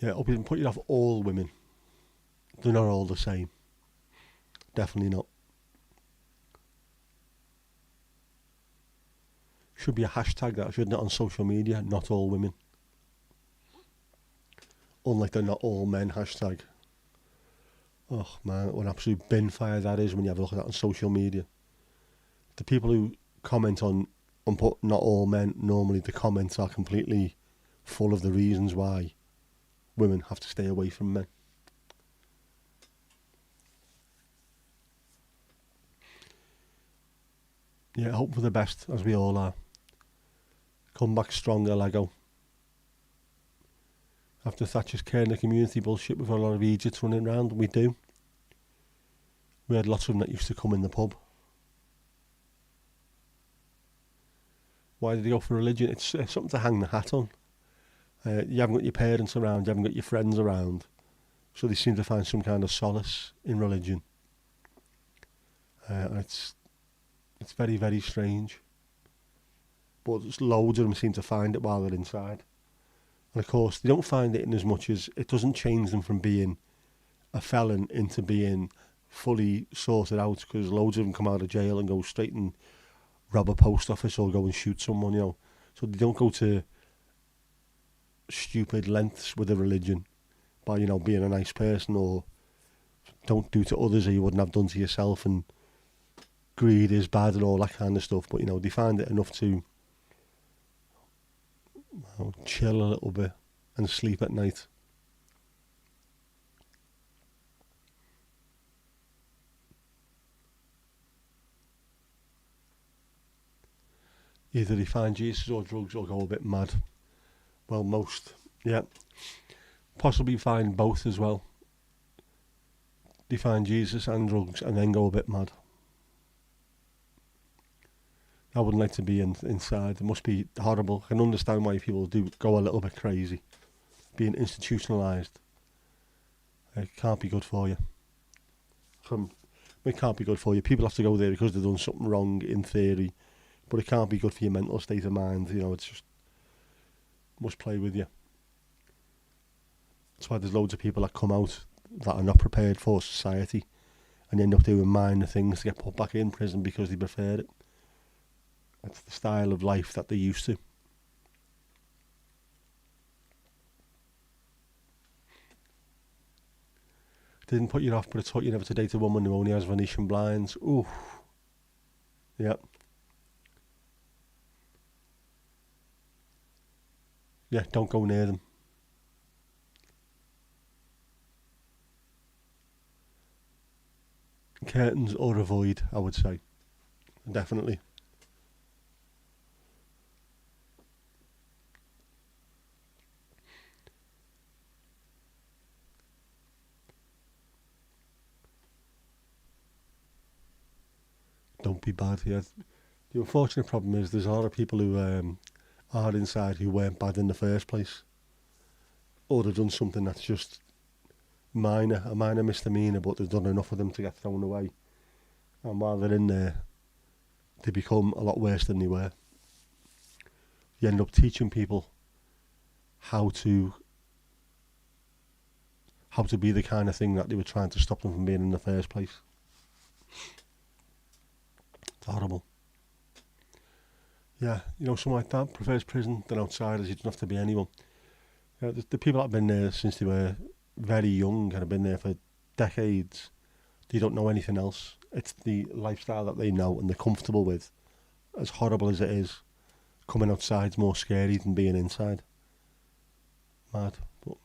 Yeah, I wouldn't put it off all women. They're not all the same. Definitely not. Should be a hashtag that, shouldn't it, on social media? Not all women. Unlike the not all men hashtag. Oh man, what an absolute bin fire that is when you have a look at that on social media. The people who comment on put not all men, normally the comments are completely full of the reasons why women have to stay away from men. Yeah, hope for the best, as we all are. Come back stronger, Lego. After Thatcher's care in the community bullshit, we've got a lot of idiots running around. We do. We had lots of them that used to come in the pub. Why did they go for religion? It's something to hang the hat on. You haven't got your parents around, you haven't got your friends around, so they seem to find some kind of solace in religion. And it's very, very strange. But loads of them seem to find it while they're inside. And of course, they don't find it in as much as it doesn't change them from being a felon into being fully sorted out, because loads of them come out of jail and go straight and rob a post office or go and shoot someone, you know. So they don't go to stupid lengths with a religion by, you know, being a nice person, or don't do to others or you wouldn't have done to yourself, and greed is bad and all that kind of stuff. But, you know, they find it enough to, you know, chill a little bit and sleep at night. Either they find Jesus or drugs or go a bit mad. Well, most, yeah. Possibly find both as well. They find Jesus and drugs and then go a bit mad. I wouldn't like to be inside. It must be horrible. I can understand why people do go a little bit crazy. Being institutionalised. It can't be good for you. It can't be good for you. People have to go there because they've done something wrong in theory. But it can't be good for your mental state of mind. You know, it's just must play with you. That's why there's loads of people that come out that are not prepared for society and end up doing minor things to get put back in prison because they prefer it. It's the style of life that they're used to. Didn't put you off, but it taught you never to date a woman who only has Venetian blinds. Ooh. Yep. Yeah, don't go near them. Curtains or avoid, I would say. Definitely. Don't be bad. Yeah. The unfortunate problem is there's a lot of people who are inside who weren't bad in the first place, or they've done something that's just a minor misdemeanor, but they've done enough of them to get thrown away. And while they're in there, they become a lot worse than they were. You end up teaching people how to be the kind of thing that they were trying to stop them from being in the first place. It's horrible. Yeah, you know, someone like that prefers prison than outsiders. You don't have to be anyone. You know, the people that have been there since they were very young and have been there for decades, they don't know anything else. It's the lifestyle that they know and they're comfortable with. As horrible as it is, coming outside's more scary than being inside. Mad. But,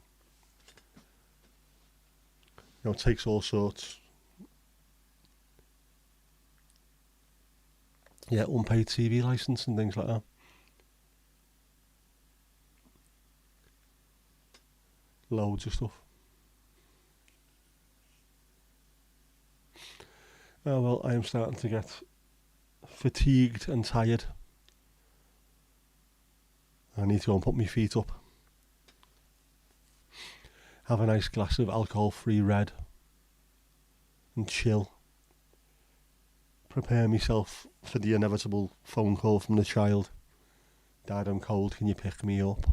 you know, it takes all sorts. Yeah, unpaid TV licence and things like that. Loads of stuff. Oh well, I am starting to get fatigued and tired. I need to go and put my feet up. Have a nice glass of alcohol-free red. And chill. Prepare myself for the inevitable phone call from the child. Dad, I'm cold, can you pick me up?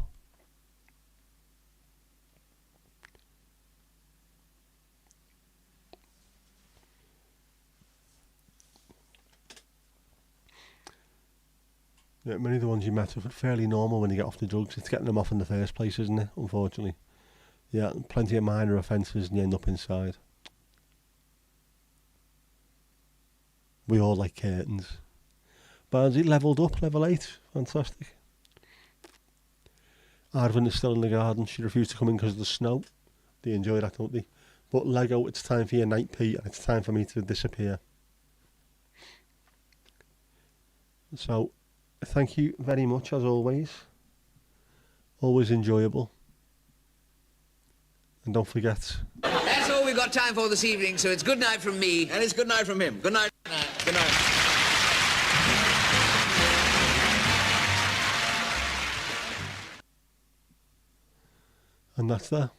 Yeah, many of the ones you met are fairly normal when you get off the drugs. It's getting them off in the first place, isn't it? Unfortunately. Yeah, plenty of minor offences and you end up inside. We all like curtains. Barnsley levelled up, level 8. Fantastic. Arvin is still in the garden. She refused to come in because of the snow. They enjoy that, don't they? But Lego, it's time for your night pee and it's time for me to disappear. So, thank you very much as always. Always enjoyable. And don't forget... That's all we've got time for this evening, so it's good night from me. And it's good night from him. Good night. Good night. And that's that.